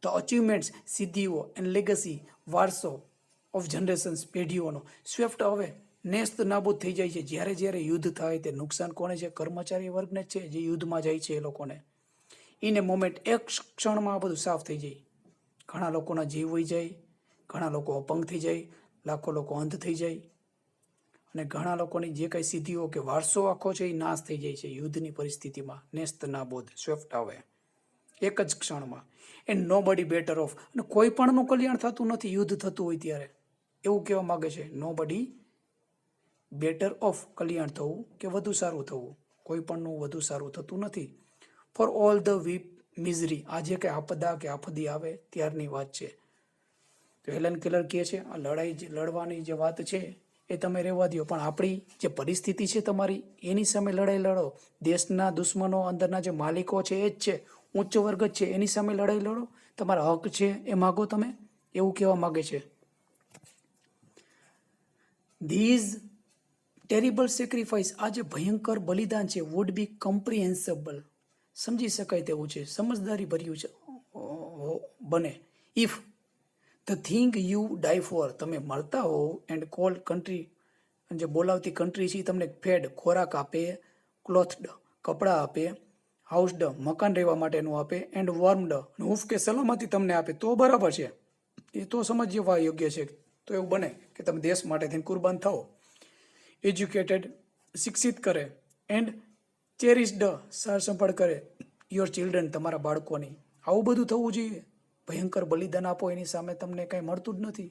ધ અચીવમેન્ટ્સ, સિદ્ધિઓ, એન્ડ લેગસી, વારસો ઓફ જનરેશન્સ, પેઢીઓનો સ્વેફ્ટ હવે નેસ્ત નાબૂદ થઈ જાય છે. જ્યારે જ્યારે યુદ્ધ થાય તે નુકસાન કોને છે? કર્મચારી વર્ગને જ છે, જે યુદ્ધમાં જાય છે એ લોકોને. ઇન એ મોમેન્ટ, એક ક્ષણમાં આ બધું સાફ થઈ જાય. ઘણા લોકોના જીવ વહી જાય, ઘણા લોકો અપંગ થઈ જાય, લાખો લોકો અંધ થઈ જાય, અને ઘણા લોકોની જે કંઈ સિદ્ધિઓ કે વારસો આખો છે એ નાશ થઈ જાય છે યુદ્ધની પરિસ્થિતિમાં, નેસ્ત નાબૂદ, સ્વેફ્ટ આવે એક જ ક્ષણમાં. એન્ડ નો બડી બેટર ઓફ, અને કોઈ પણનું કલ્યાણ થતું નથી યુદ્ધ થતું હોય ત્યારે, એવું કહેવા માગે છે. નો બડી બેટર ઓફ, કલ્યાણ થવું કે વધુ સારું થવું, કોઈ પણનું વધુ સારું થતું નથી. ફોર ઓલ ધ વીપ મિઝરી, આજે કે આપદા કે આફદી આવે ત્યારની વાત છે. તો હેલન કેલર કહે છે આ લડવાની જે વાત છે એ તમે રહેવા દો, પણ આપણી જે પરિસ્થિતિ છે તમારી, એની સામે લડાઈ લડો. દેશના દુશ્મનો, અંદરના જે માલિકો છે એ જ છે, ઉચ્ચ વર્ગ જ છે, એની સામે લડાઈ લડો, તમારા હક છે એ માગો તમે, એવું કહેવા માગે છે. ધીઝ ટેરિબલ સેક્રિફાઈસ, આ જે ભયંકર બલિદાન છે, વુડ બી કમ્પ્રિહેન્સેબલ, સમજી શકાય તેવું છે, સમજદારી ભર્યું છે બને. If the thing you die for, તમે મળતા હો, એન્ડ કોલ કન્ટ્રી, જે બોલાવતી કન્ટ્રી છે તમને ફેડ, ખોરાક આપે, ક્લોથડ, કપડાં આપે, હાઉસડ, મકાન રહેવા માટેનું આપે, એન્ડ વોર્મડ, હૂફ કે સલામતી તમને આપે, તો બરાબર છે, એ તો સમજવા યોગ્ય છે. તો એવું બને કે તમે દેશ માટે થઈને કુરબાન થાઓ. એજ્યુકેટેડ, શિક્ષિત કરે, એન્ડ ચેરિસ્ડ, સાર સંભાળ કરે, યોર ચિલ્ડ્રન, તમારા બાળકોની. આવું બધું થવું જોઈએ. ભયંકર બલિદાન આપો, એની સામે તમને કંઈ મળતું જ નથી,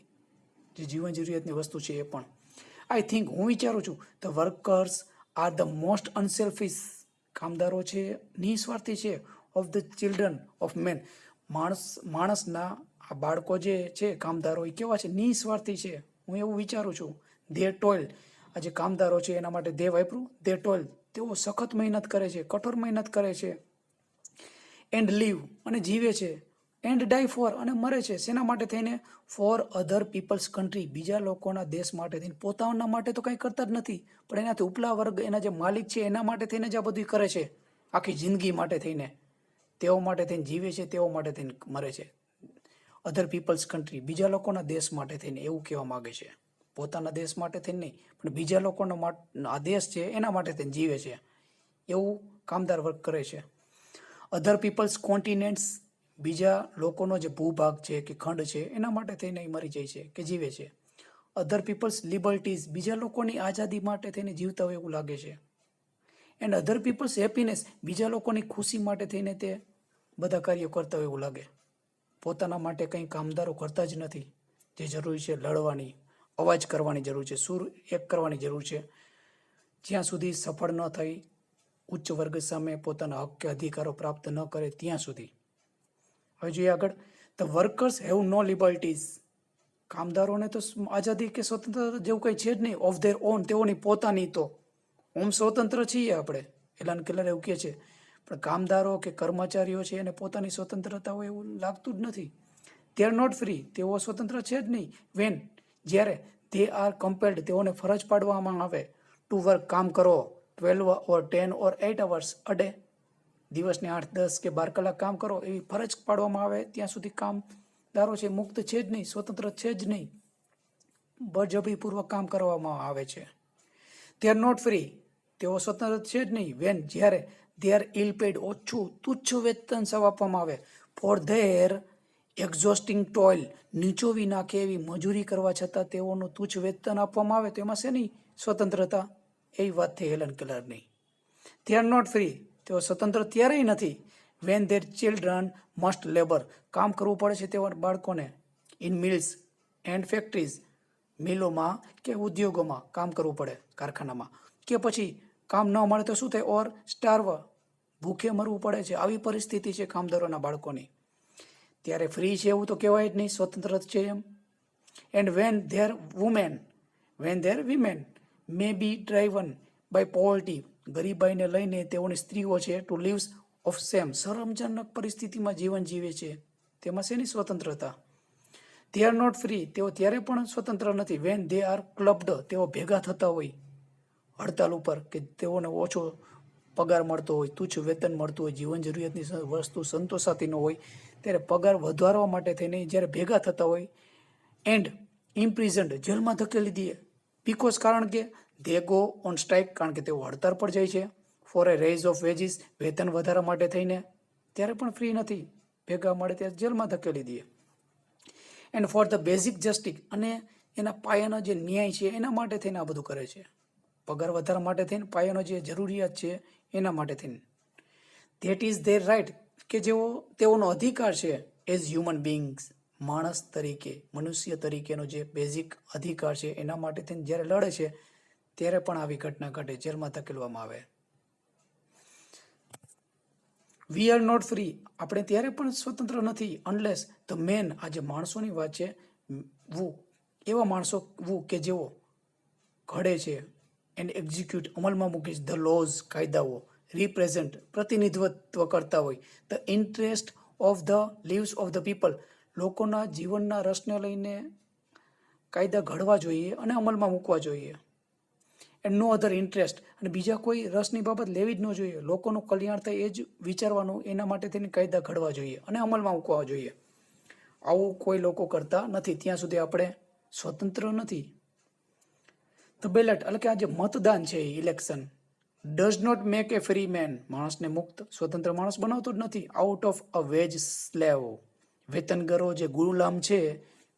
જે જીવન જરૂરિયાતની વસ્તુ છે એ પણ. આઈ થિંક, હું વિચારું છું, the workers are the most unselfish, કામદારો છે નિસ્વાર્થી છે, of the children of men, માણસના આ બાળકો જે છે કામદારો, એ કેવા છે? નિસ્વાર્થી છે. હું એવું વિચારું છું. ધે ટોઇલ, આ જે કામદારો છે એના માટે ધે વાપરું, ધે ટોઇલ, તેઓ સખત મહેનત કરે છે, કઠોર મહેનત કરે છે. એન્ડ લીવ, અને જીવે છે. એન્ડ ડાય ફોર, અને મરે છે શેના માટે થઈને? ફોર અધર પીપલ્સ કન્ટ્રી, બીજા લોકોના દેશ માટે થઈને. પોતાના માટે તો કંઈ કરતા જ નથી, પણ એનાથી ઉપલા વર્ગ, એના જે માલિક છે એના માટે થઈને જ આ બધું કરે છે, આખી જિંદગી માટે થઈને. તેઓ માટે થઈને જીવે છે, તેઓ માટે થઈને મરે છે. અધર પીપલ્સ કન્ટ્રી, બીજા લોકોના દેશ માટે થઈને, એવું કહેવા માગે છે. પોતાના દેશ માટે થઈને નહીં, પણ બીજા લોકોનો આ દેશ છે એના માટે થઈને જીવે છે, એવું કામદાર વર્ગ કરે છે. અધર પીપલ્સ કોન્ટિનેન્ટ્સ, બીજા લોકોનો જે ભૂભાગ છે કે ખંડ છે એના માટે થઈને મરી જાય છે કે જીવે છે. અધર પીપલ્સ લિબર્ટીઝ, બીજા લોકોની આઝાદી માટે થઈને જીવતા હોય એવું લાગે છે. એન્ડ અધર પીપલ્સ હેપીનેસ, બીજા લોકોની ખુશી માટે થઈને તે બધા કાર્યો કરતા હોય એવું લાગે. પોતાના માટે કંઈ કામદારો કરતા જ નથી. જે જરૂરી છે લડવાની, અવાજ કરવાની જરૂર છે, સૂર એક કરવાની જરૂર છે. જ્યાં સુધી સફળ ન થઈ, ઉચ્ચ વર્ગ સામે પોતાના હક કે અધિકારો પ્રાપ્ત ન કરે ત્યાં સુધી. હવે જોઈએ આગળ. The workers have no liberties. કામદારોને તો આઝાદી કે સ્વતંત્રતા જેવું કંઈ છે જ નહીં. ઓફ ધેર ઓન, તેઓની પોતાની તો ઓમ સ્વતંત્ર છીએ આપણે, એલાન કેલર એવું કહે છે. પણ કામદારો કે કર્મચારીઓ છે એને પોતાની સ્વતંત્રતા હોય એવું લાગતું જ નથી. દે આર નોટ ફ્રી, તેઓ સ્વતંત્ર છે જ નહીં. વેન, જ્યારે દે આર કમ્પેલ્ડ, તેઓને ફરજ પાડવામાં આવે ટુ વર્ક, કામ કરો 12 ઓર 10 ઓર 8 અવર્સ અ ડે, દિવસને 8, 10 કે 12 કલાક કામ કરો એવી ફરજ પાડવામાં આવે ત્યાં સુધી કામદારો છે મુક્ત છે જ નહીં, સ્વતંત્ર છે જ નહીં. બળજબરીપૂર્વક કામ કરવામાં આવે છે. દે આર નોટ ફ્રી, તેઓ સ્વતંત્ર છે જ નહીં. વેન, જ્યારે દે આર ઇલ પેડ, ઓછું તુચ્છ વેતન સૌ આપવામાં આવે ફોર ધેર એક્ઝોસ્ટિંગ ટોઇલ, નીચોવી નાખે એવી મજૂરી કરવા છતાં તેઓનું તુચ્છ વેતન આપવામાં આવે તો એમાં શેની સ્વતંત્રતા? એવી વાત થઈ હેલન કેલરની. દે આર નોટ ફ્રી, તેઓ સ્વતંત્ર ત્યારેય નથી. When their children must labour, કામ કરવું પડે છે તેવા બાળકોને. ઇન મિલ્સ એન્ડ ફેક્ટરીઝ, મિલોમાં કે ઉદ્યોગોમાં કામ કરવું પડે, કારખાનામાં. કે પછી કામ ન મળે તો શું થાય? ઓર સ્ટાર્વ, ભૂખે મરવું પડે છે. આવી પરિસ્થિતિ છે કામદારોના બાળકોની. ત્યારે ફ્રી છે એવું તો કહેવાય જ નહીં, સ્વતંત્ર છે એમ. And when their women may be driven by poverty, ગરીબાઈને લઈને તેઓની સ્ત્રીઓ છે ટુ લીવ્સ ઓફ સેમ, શરમજનક પરિસ્થિતિમાં જીવન જીવે છે, તેમાં શેની સ્વતંત્રતા? દે આર નોટ ફ્રી, તેઓ ત્યારે પણ સ્વતંત્ર નથી. વેન દે આર ક્લબ્ડ, તેઓ ભેગા થતા હોય હડતાલ ઉપર કે તેઓને ઓછો પગાર મળતો હોય, તુચ્છ વેતન મળતું હોય, જીવન જરૂરિયાતની વસ્તુ સંતોષાતી ન હોય, ત્યારે પગાર વધારવા માટે થઈને જ્યારે ભેગા થતા હોય. એન્ડ ઇમ્પ્રિઝન્ડ, જેલમાં ધકેલી દે. બીકોઝ, કારણ કે દે ગો ઓન સ્ટ્રાઇક, કારણ કે તેઓ હડતાલ પર જાય છે. For a raise of wages, વેતન વધારા માટે થઈને, ત્યારે પણ ફ્રી નથી. ભેગા મળે ત્યારે જેલમાં ધકેલી દે. And for the basic justice, અને એના પાયાનો જે ન્યાય છે એના માટે થઈને આ બધું કરે છે. પગાર વધારા માટે થઈને, પાયાનો જે જરૂરિયાત છે એના માટે થઈને. ધેટ ઇઝ ધેર રાઇટ, કે જેઓ તેઓનો અધિકાર છે એઝ હ્યુમન બિંગ્સ, માણસ તરીકે, મનુષ્ય તરીકેનો જે બેઝિક અધિકાર છે એના માટે થઈને જ્યારે લડે છે ત્યારે પણ આવી ઘટના ઘટે, જેલમાં ધકેલવામાં આવે. વી આર નોટ ફ્રી, આપણે ત્યારે પણ સ્વતંત્ર નથી. અનલેસ ધ મેન, આ જે માણસોની વાત છે, એવા માણસો કે જેઓ ઘડે છે એન્ડ એક્ઝિક્યુટ, અમલમાં મૂકે છે, ધ લોઝ, કાયદાઓ, રિપ્રેઝેન્ટ, પ્રતિનિધિત્વ કરતા હોય, the interest of the leaves of the people, લોકોના જીવનના રસને લઈને કાયદા ઘડવા જોઈએ અને અમલમાં મૂકવા જોઈએ. એન્ડ નો અધર ઇન્ટરેસ્ટ, અને બીજા કોઈ રસની બાબત લેવી જ ન જોઈએ. લોકોનું કલ્યાણ થાય એ જ વિચારવાનું, એના માટે તેની કાયદા ઘડવા જોઈએ અને અમલમાં મૂકવા જોઈએ. આવું કોઈ લોકો કરતા નથી, ત્યાં સુધી આપણે સ્વતંત્ર નથી. ધ બેલેટ, એટલે કે આ જે મતદાન છે, election, does not make a free man, માણસને મુક્ત સ્વતંત્ર માણસ બનાવતો જ નથી. Out of a wage slave, વેતનગરો જે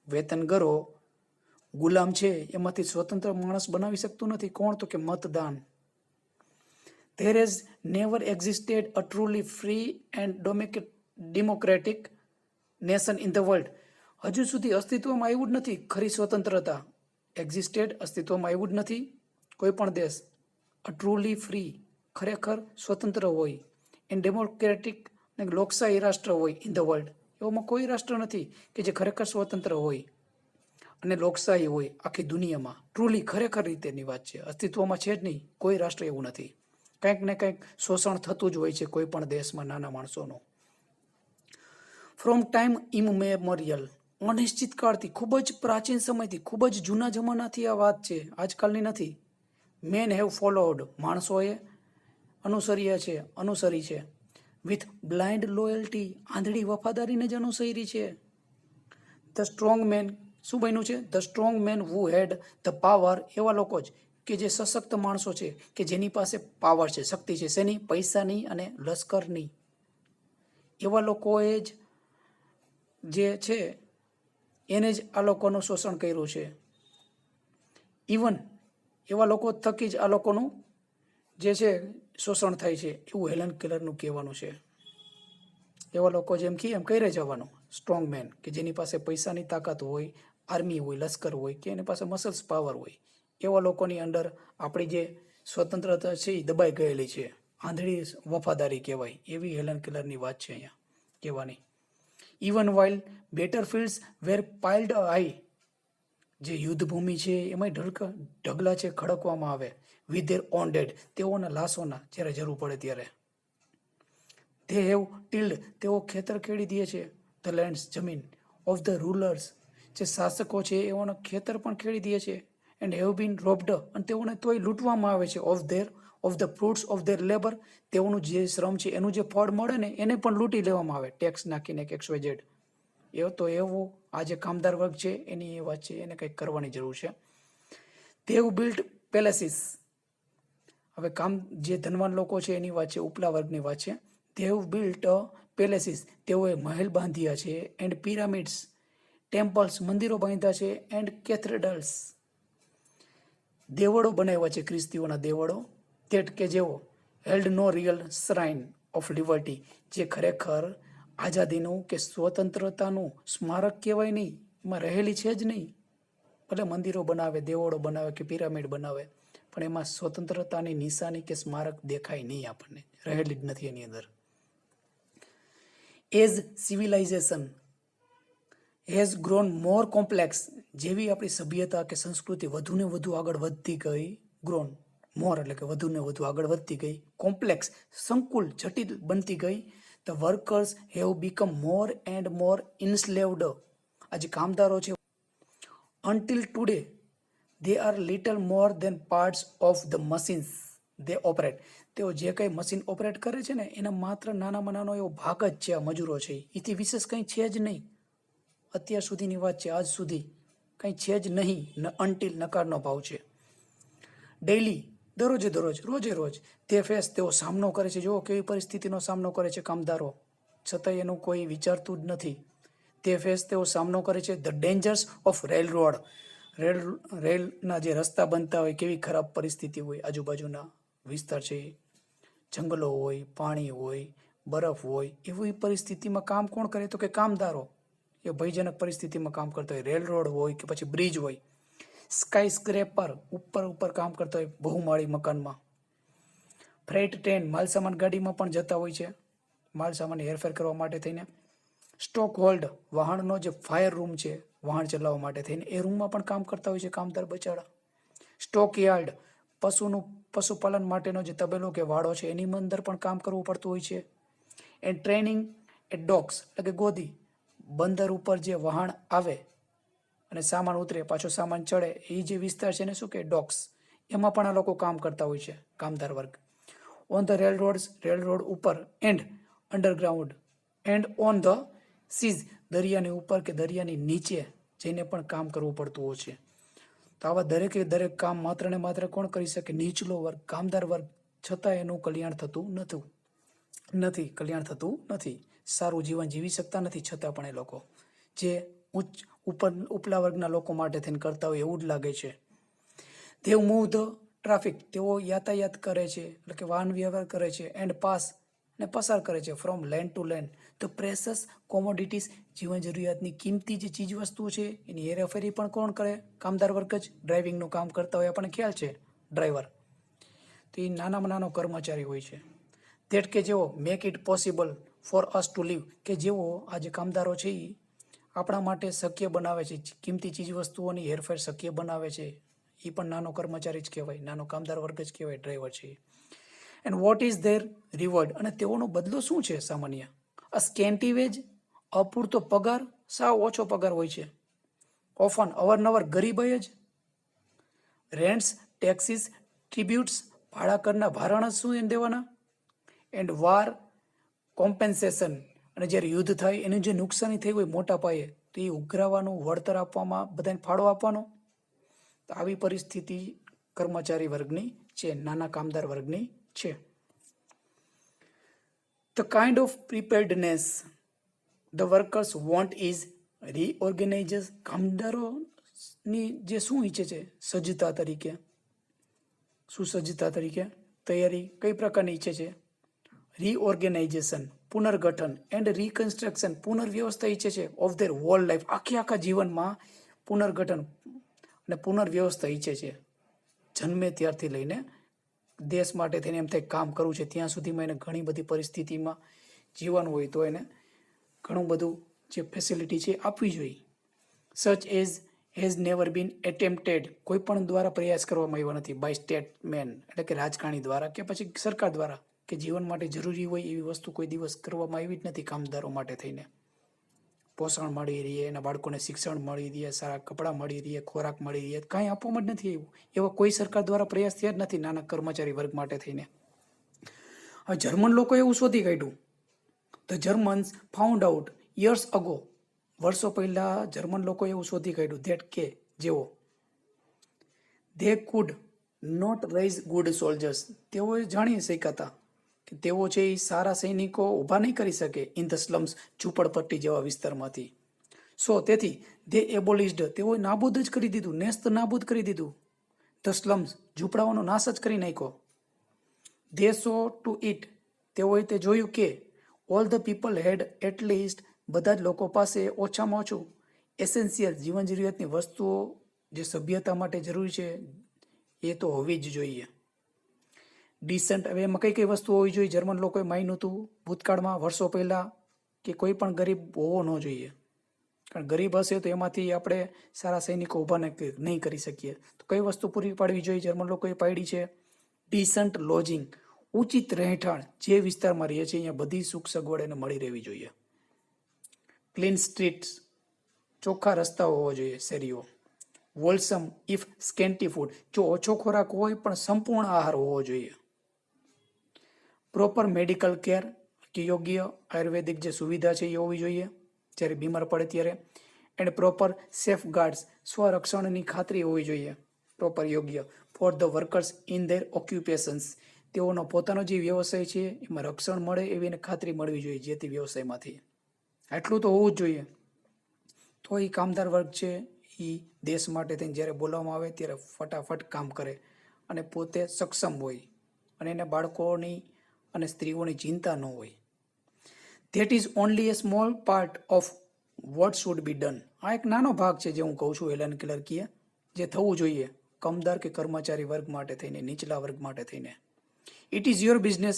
વેતનગરો ગુલામ છે એમાંથી સ્વતંત્ર માણસ બનાવી શકતું નથી. કોણ? તો કે મતદાન. There has never existed a truly free and democratic nation in the world, હજુ સુધી અસ્તિત્વમાં આવ્યું જ નથી ખરી સ્વતંત્રતા. એક્ઝિસ્ટેડ, અસ્તિત્વમાં આવ્યું જ નથી કોઈ પણ દેશ. અ ટ્રુલી ફ્રી, ખરેખર સ્વતંત્ર હોય, એન્ડ ડેમોક્રેટિક, ને લોકશાહી રાષ્ટ્ર હોય ઇન ધ વર્લ્ડ, એવામાં કોઈ રાષ્ટ્ર નથી કે જે ખરેખર સ્વતંત્ર હોય અને લોકશાહી હોય આખી દુનિયામાં. ટ્રુલી, ખરેખર રીતેની વાત છે, અસ્તિત્વમાં છે જ નહીં કોઈ રાષ્ટ્ર એવું નથી. કંઈક ને કંઈક શોષણ થતું જ હોય છે કોઈ પણ દેશમાં નાના માણસોનું. ફ્રોમ ટાઈમ ઇમમેમોરિયલ, અનિશ્ચિત કાળથી, ખૂબ જ પ્રાચીન સમયથી, ખૂબ જ જૂના જમાનાથી આ વાત છે, આજકાલની નથી. મેન હેવ ફોલોડ, માણસોએ અનુસરી છે. વિથ બ્લાઇન્ડ લોયલ્ટી, આંધળી વફાદારીને જ અનુસરી છે. ધ સ્ટ્રોંગ મેન, શું બન્યું છે? The strong main who had the power, એવા લોકો જ કે જે સશક્ત માણસો છે, કે જેની પાસે પાવર છે, શક્તિ છે, શેની? પૈસાની અને લશ્કરની. એવા લોકોએ જ જે છે એને જ આ લોકોનું શોષણ કર્યું છે. ઇવન એવા લોકો થકી જ આ લોકોનું જે છે શોષણ થાય છે એવું હેલન કેલરનું કહેવાનું છે. એવા લોકો જેમ કે એમ કઈ જવાનું સ્ટ્રોંગ મેન કે જેની પાસે પૈસાની તાકાત હોય, આર્મી હોય, લશ્કર હોય કે એની પાસે મસલ્સ પાવર હોય, એવા લોકોની અંદર આપણી જે સ્વતંત્રતા છે એ દબાઈ ગયેલી છે. આંધળી વફાદારી કહેવાય એવી હેલન કેલરની વાત છે અહીંયા કહેવાની. ઇવન વાઇલ બેટરફિલ્ડ્સ વેર પાઇલ્ડ હાઈ, જે યુદ્ધભૂમિ છે એમાં ઢગલા છે ખડકવામાં આવે. વિથ ધેર ઓન ડેડ, તેઓના લાશોના જ્યારે જરૂર પડે ત્યારે. ધે હેવ ટીલ્ડ, તેઓ ખેતર ખેડી દે છે. ધ લેન્ડ્સ, જમીન ઓફ ધ રૂલર્સ, જે શાસકો છે એઓના ખેતર પણ ખેડી દે છે. એન્ડ હેવ બીન રોબ્ડ, અને તેઓને તોય લૂંટવામાં આવે છે. Of the fruits of their labour, તેઓનું જે શ્રમ છે એનું જે ફળ મળે ને એને પણ લૂંટી લેવામાં આવે ટેક્સ નાખીને XYZ. એવું આ જે કામદાર વર્ગ છે એની એ વાત છે, એને કંઈક કરવાની જરૂર છે. તે હેવ બિલ્ટ પેલેસીસ, હવે જે ધનવાન લોકો છે એની વાત છે, ઉપલા વર્ગની વાત છે. તે હેવ બિલ્ટ પેલેસીસ, તેઓએ મહેલ બાંધ્યા છે. એન્ડ પિરામિડ્સ, ટેમ્પલ્સ, મંદિરો બાંધ્યા છે. એન્ડ કેથેડ્રલ્સ, દેવળો બનાવ્યા છે, ખ્રિસ્તીઓના દેવળો. તેટ કે જેઓ held no real shrine of liberty, જે ખરેખર આઝાદીનું કે સ્વતંત્રતાનું સ્મારક કહેવાય નહીં, એમાં રહેલી છે જ નહીં. ભલે મંદિરો બનાવે, દેવળો બનાવે કે પિરામિડ બનાવે, પણ એમાં સ્વતંત્રતાની નિશાની કે સ્મારક દેખાય નહીં, આપણને રહેલી જ નથી એની અંદર. As civilisation has grown more complex, જેવી આપણી સભ્યતા કે સંસ્કૃતિ વધુને વધુ આગળ વધતી ગઈ, ગ્રોન મોર એટલે કે વધુને વધુ આગળ વધતી ગઈ, કોમ્પ્લેક્સ સંકુલ જટિલ બનતી ગઈ. The workers have become more and more enslaved, આજે કામદારો છે until today they are little more than parts of the machines they operate, તેઓ જે કંઈ મશીન ઓપરેટ કરે છે ને એના માત્ર નાનામાં નાનો એવો ભાગ જ છે. આ મજૂરો છે એથી વિશેષ કંઈ છે જ નહીં. અત્યાર સુધીની વાત છે, આજ સુધી કંઈ છે જ નહીં. અન્ટિલ નકારનો ભાવ છે. ડેઇલી, રોજે રોજ તે ફેસ, તેઓ સામનો કરે છે. જુઓ કેવી પરિસ્થિતિનો સામનો કરે છે કામદારો, છતાંય એનું કોઈ વિચારતું જ નથી. તે ફેસ, તેઓ સામનો કરે છે. ધ ડેન્જર્સ ઓફ રેલરોડ, રેલના જે રસ્તા બનતા હોય કેવી ખરાબ પરિસ્થિતિ હોય, આજુબાજુના વિસ્તાર છે, જંગલો હોય, પાણી હોય, બરફ હોય, એવી પરિસ્થિતિમાં કામ કોણ કરે તો કે કામદારો. એ ભયજનક પરિસ્થિતિમાં કામ કરતા હોય. રેલ રોડ હોય કે પછી બ્રિજ હોય. સ્કાય સ્ક્રેપર, ઉપર કામ કરતા હોય બહુમાળી મકાનમાં. ફ્રેટ ટ્રેન, માલસામાન ગાડીમાં પણ જતા હોય છે, માલસામાનની હેરફેર કરવા માટે થઈને. સ્ટોક હોલ્ડ, વાહનનો જે ફાયર રૂમ છે વાહન ચલાવવા માટે થઈને, એ રૂમમાં પણ કામ કરતા હોય છે કામદાર બચાડા. સ્ટોક યાર્ડ, પશુપાલન માટેનો જે તબેલો કે વાડો છે એની અંદર પણ કામ કરવું પડતું હોય છે. એન્ડ ટ્રેનિંગ એ ડોગ્સ, એટલે કે ગોદી, બંદર ઉપર જે વાહન આવે અને સામાન ઉતરે પાછો સામાન ચડે, એ જે વિસ્તાર છે એને શું કે ડોક્સ, એમાં પણ આ લોકો કામ કરતા હોય છે કામદાર વર્ગ. ઓન ધ રેલ રોડ ઉપર. And underground, and on the seas, દરિયાની ઉપર કે દરિયાની નીચે જઈને પણ કામ કરવું પડતું હોય છે. તો આવા દરેક કામ માત્ર ને માત્ર કોણ કરી શકે? નીચલો વર્ગ, કામદાર વર્ગ. છતાં એનું કલ્યાણ થતું નથી. સારું જીવન જીવી શકતા નથી. છતાં પણ એ લોકો જે ઉપલા વર્ગના લોકો માટે થઈને કરતા હોય એવું જ લાગે છે. તેઓ મૂવ ધ ટ્રાફિક, તેઓ યાતાયાત કરે છે, એટલે કે વાહન વ્યવહાર કરે છે. એન્ડ પસાર કરે છે from land to land the precious commodities, જીવન જરૂરિયાતની કિંમતી જે ચીજ વસ્તુઓ છે એની હેરાફેરી પણ કોણ કરે? કામદાર વર્ગ જ. ડ્રાઇવિંગનું કામ કરતા હોય, આપણને ખ્યાલ છે ડ્રાઈવર, તો એ નાનામાં નાનો કર્મચારી હોય છે. ધેટ કે જેઓ make it possible for us to live, કે જેઓ આ જે કામદારો છે એ આપણા માટે શક્ય બનાવે છે, કિંમતી ચીજ વસ્તુઓની હેરફેર શક્ય બનાવે છે. એ પણ નાનો કર્મચારી જ કહેવાય, નાનો કામદાર વર્ગ જ કહેવાય, ડ્રાઈવર છે. And what is there reward, અને તેઓનો બદલો શું છે? સામાન્ય અ સ્કેન્ટી વેજ, અપૂરતો પગાર, સાવ ઓછો પગાર હોય છે. ઓફન, અવારનવાર ગરીબાઈ જ. રેન્ટ્સ, ટેક્સીસ, ટ્રિબ્યુટ્સ, ભાડા કરના ભારણ શું એને દેવાના. એન્ડ વાર કોમ્પેન્સેશન, અને જ્યારે યુદ્ધ થાય એનું જે નુકસાની થઈ હોય મોટા પાયે, તો એ ઉઘરાવાનું, વળતર આપવામાં, બધાને ફાળો આપવાનો. તો આવી પરિસ્થિતિ કર્મચારી વર્ગની છે, નાના કામદાર વર્ગની છે. The kind of preparedness the workers want is reorganise, કામદારોની જે શું ઈચ્છે છે? સુસજ્જતા તરીકે તૈયારી કઈ પ્રકારની ઈચ્છે છે? રીઓર્ગેનાઇઝેશન, પુનર્ગઠન એન્ડ રિકન્સ્ટ્રક્શન, પુનર્વ્યવસ્થા ઈચ્છે છે ઓફ ધેર હોલ લાઈફ, આખા જીવનમાં પુનર્ગઠન અને પુનર્વ્યવસ્થા ઈચ્છે છે. જન્મે ત્યારથી લઈને દેશ માટે થઈને એમ થાય કામ કરવું છે ત્યાં સુધીમાં એને ઘણી બધી પરિસ્થિતિમાં જીવવાનું હોય તો એને ઘણું બધું જે ફેસિલિટી છે આપવી જોઈએ. Such as has never been attempted, કોઈ પણ દ્વારા પ્રયાસ કરવામાં આવ્યો નથી બાય સ્ટેટમેન, એટલે કે રાજકારણી દ્વારા કે પછી સરકાર દ્વારા, કે જીવન માટે જરૂરી હોય એવી વસ્તુ કોઈ દિવસ કરવામાં આવી જ નથી કામદારો માટે થઈને. પોષણ મળી રહે, એના બાળકોને શિક્ષણ મળી રહે, સારા કપડાં મળી રહે, ખોરાક મળી રહે, કાંઈ આપવામાં જ નથી આવ્યું. એવા કોઈ સરકાર દ્વારા પ્રયાસ થયા જ નથી નાના કર્મચારી વર્ગ માટે થઈને. હવે જર્મન લોકો એવું શોધી કાઢ્યું, the Germans found out years ago, વર્ષો પહેલા જર્મન લોકો એવું શોધી કાઢ્યું ધેટ કે જેઓ they could not raise good soldiers, તેઓ જાણી શક્યા કે તેઓ છે એ સારા સૈનિકો ઊભા નહીં કરી શકે ઇન ધ સ્લમ્સ, ઝૂંપડપટ્ટી જેવા વિસ્તારમાંથી. સો તેથી દે એબોલિશ્ડ, તેઓએ નાબૂદ જ કરી દીધું, નેસ્ત નાબૂદ કરી દીધું ધ સ્લમ્સ, ઝૂંપડાઓનો નાશ જ કરી નાખ્યો. દે સો ટુ ઇટ, તેઓએ તે જોયું કે all the people had at least, બધા જ લોકો પાસે ઓછામાં ઓછું એસેન્શિયલ, જીવન જરૂરિયાતની વસ્તુઓ જે સભ્યતા માટે જરૂરી છે એ તો હોવી જ જોઈએ. ડિસન્ટ, હવે એમાં કઈ કઈ વસ્તુ હોવી જોઈએ જર્મન લોકોએ માન્યું હતું ભૂતકાળમાં વર્ષો પહેલાં, કે કોઈ પણ ગરીબ હોવો ન જોઈએ, કારણ ગરીબ હશે તો એમાંથી આપણે સારા સૈનિકો ઊભા નહીં કરી શકીએ. તો કઈ વસ્તુ પૂરી પાડવી જોઈએ જર્મન લોકોએ પાડી છે? ડિસન્ટ લોજિંગ, ઉચિત રહેઠાણ, જે વિસ્તારમાં રહે છે અહીંયા બધી સુખ સગવડ એને મળી રહેવી જોઈએ. ક્લીન સ્ટ્રીટ્સ, ચોખ્ખા રસ્તાઓ હોવા જોઈએ શેરીઓ. વોલસમ ઇફ સ્કેન્ટી ફૂડ, જો ઓછો ખોરાક હોય પણ સંપૂર્ણ આહાર હોવો જોઈએ. પ્રોપર મેડિકલ કેર, કે યોગ્ય આયુર્વેદિક જે સુવિધા છે એ હોવી જોઈએ જ્યારે બીમાર પડે ત્યારે. એન્ડ પ્રોપર સેફ ગાર્ડ્સ, સ્વરક્ષણની ખાતરી હોવી જોઈએ પ્રોપર યોગ્ય. For the workers in their occupations, તેઓનો પોતાનો જે વ્યવસાય છે એમાં રક્ષણ મળે એવી એને ખાતરી મળવી જોઈએ જે તે વ્યવસાયમાંથી. આટલું તો હોવું જ જોઈએ. તો એ કામદાર વર્ગ છે એ દેશ માટે થઈને જ્યારે બોલાવવામાં આવે ત્યારે ફટાફટ કામ કરે અને પોતે સક્ષમ હોય અને એને બાળકોની અને સ્ત્રીઓની ચિંતા ન હોય. That is only A small part of what should be done, આ એક નાનો ભાગ છે જે હું કહું છું હેલન કેલર કીએ, જે થવું જોઈએ કામદાર કે કર્મચારી વર્ગ માટે થઈને, નીચલા વર્ગ માટે થઈને. ઇટ ઇઝ યોર બિઝનેસ,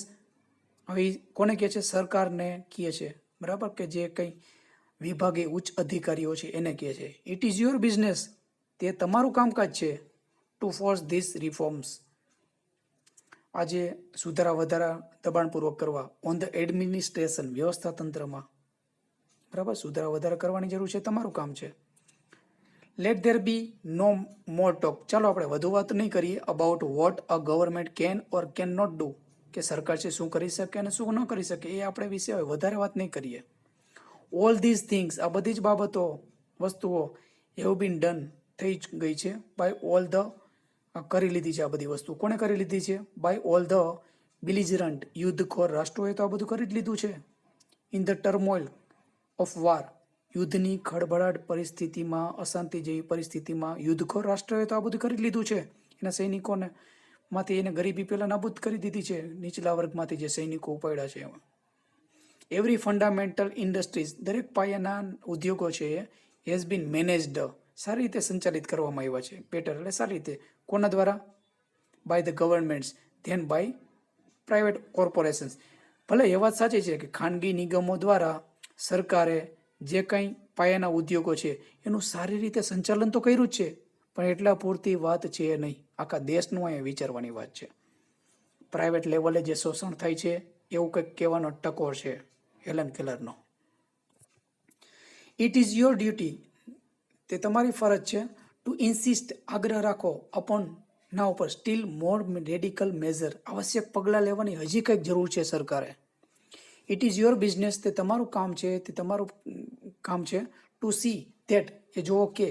હવે કોને કહે છે? સરકારને કહે છે, બરાબર, કે જે કંઈ વિભાગે ઉચ્ચ અધિકારીઓ છે એને કહે છે. ઇટ ઇઝ યોર બિઝનેસ, તે તમારું કામકાજ છે ટુ ફોર્સ ધીસ રિફોર્મ્સ, આજે સુધારા વધારા દબાણપૂર્વક કરવા ઓન ધ એડમિનિસ્ટ્રેશન, વ્યવસ્થા તંત્રમાં, બરાબર, સુધારા વધારા કરવાની જરૂર છે, તમારું કામ છે. Let there be no more talk, ચાલો આપણે વધુ વાત નહીં કરીએ about what a government can or can not do, કે સરકાર છે શું કરી શકે અને શું ન કરી શકે, એ આપણે વિશે વધારે વાત નહીં કરીએ. ઓલ ધીઝ થિંગ્સ, આ બધી જ બાબતો, વસ્તુઓ હેવ બીન ડન, થઈ જ ગઈ છે બાય ઓલ ધ, કરી લીધી છે આ બધી વસ્તુ. કોને કરી લીધી છે? બાય ઓલ ધ બિલિજરન્ટ, યુદ્ધખોર રાષ્ટ્રોએ તો આ બધું કરી જ લીધું છે. ઇન ધ ટર્મોઇલ ઓફ વાર, યુદ્ધની ખળભળાટ પરિસ્થિતિમાં, અશાંતિ જેવી પરિસ્થિતિમાં યુદ્ધખોર રાષ્ટ્રોએ તો આ બધું કરી જ લીધું છે. એના સૈનિકોને માંથી એને ગરીબી પહેલાં નાબૂદ કરી દીધી છે, નીચલા વર્ગમાંથી જે સૈનિકો ઉપાડ્યા છે એમાં. એવરી ફંડામેન્ટલ ઇન્ડસ્ટ્રીઝ, દરેક પાયાના ઉદ્યોગો છે હેઝ બીન મેનેજડ, સારી રીતે સંચાલિત કરવામાં આવ્યા છે. બેટર એટલે સારી રીતે. કોના દ્વારા? By the governments, then by private corporations. ભલે એ વાત સાચી છે કે ખાનગી નિગમો દ્વારા સરકારે જે કંઈ પાયાના ઉદ્યોગો છે એનું સારી રીતે સંચાલન તો કર્યું જ છે, પણ એટલા પૂરતી વાત છે નહીં. આખા દેશનું અહીંયા વિચારવાની વાત છે. પ્રાઇવેટ લેવલે જે શોષણ થાય છે એવું કંઈક કહેવાનો ટકોર છે હેલન કેલરનો. ઇટ ઇઝ યોર ડ્યુટી, તે તમારી ફરજ છે ટુ ઇન્સિસ્ટ, આગ્રહ રાખો, અપોન, ના ઉપર, સ્ટીલ મોર રેડિકલ મેઝર, આવશ્યક પગલાં લેવાની હજી કંઈક જરૂર છે સરકારે. ઇટ ઇઝ યોર બિઝનેસ, તે તમારું કામ છે, તે તમારું કામ છે ટુ સી ધેટ, એ જુઓ કે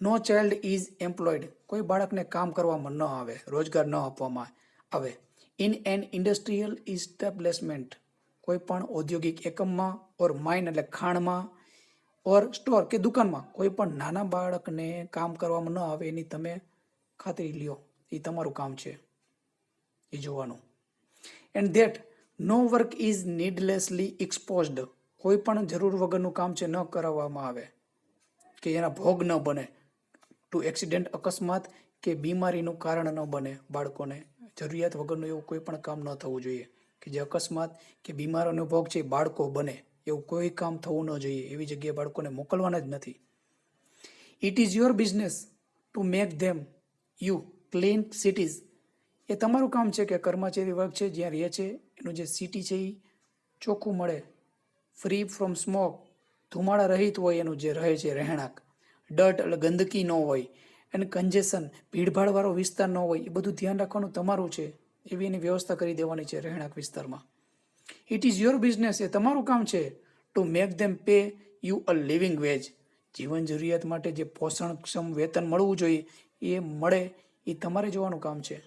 નો ચાઇલ્ડ ઇઝ એમ્પ્લોયડ, કોઈ બાળકને કામ કરવામાં ન આવે, રોજગાર ન આપવામાં આવે. ઇન એન ઇન્ડસ્ટ્રીયલ ઇસ્ટેબ્લિશમેન્ટ, કોઈ પણ ઔદ્યોગિક એકમમાં, ઓર માઇન એટલે ખાણમાં, ઓર સ્ટોર કે દુકાનમાં, કોઈ પણ નાના બાળકને કામ કરવામાં ન આવે એની તમે ખાતરી લ્યો, એ તમારું કામ છે. એ જોવાનું. And that no work is needlessly exposed, કોઈ પણ જરૂર વગરનું કામ છે ન કરાવવામાં આવે, કે એના ભોગ ન બને. ટુ એક્સિડન્ટ, અકસ્માત કે બીમારીનું કારણ ન બને બાળકોને. જરૂરિયાત વગરનું એવું કોઈ પણ કામ ન થવું જોઈએ કે જે અકસ્માત કે બીમારીનો ભોગ છે બાળકો બને, એવું કોઈ કામ થવું ન જોઈએ. એવી જગ્યાએ બાળકોને મોકલવાના જ નથી. It is your business to make them you clean cities, એ તમારું કામ છે કે કર્મચારી વર્ગ છે જ્યાં રહે છે એનું જે સિટી છે એ ચોખ્ખું મળે, ફ્રી ફ્રોમ સ્મોક, ધુમાડા રહિત હોય એનું જે રહે છે રહેણાંક, ડર્ટ એટલે ગંદકી ન હોય, અને કન્જેશન ભીડભાડવાળો વિસ્તાર ન હોય, એ બધું ધ્યાન રાખવાનું તમારું છે. એવી એની વ્યવસ્થા કરી દેવાની છે રહેણાંક વિસ્તારમાં. ઇટ ઇઝ યોર બિઝનેસ, એ તમારું કામ છે two make them pay you a living veg, જીવન જરૂરિયાત માટે જે પોષણક્ષમ વેતન મળવું જોઈએ એ મળે, એ તમારે જોવાનું કામ છે.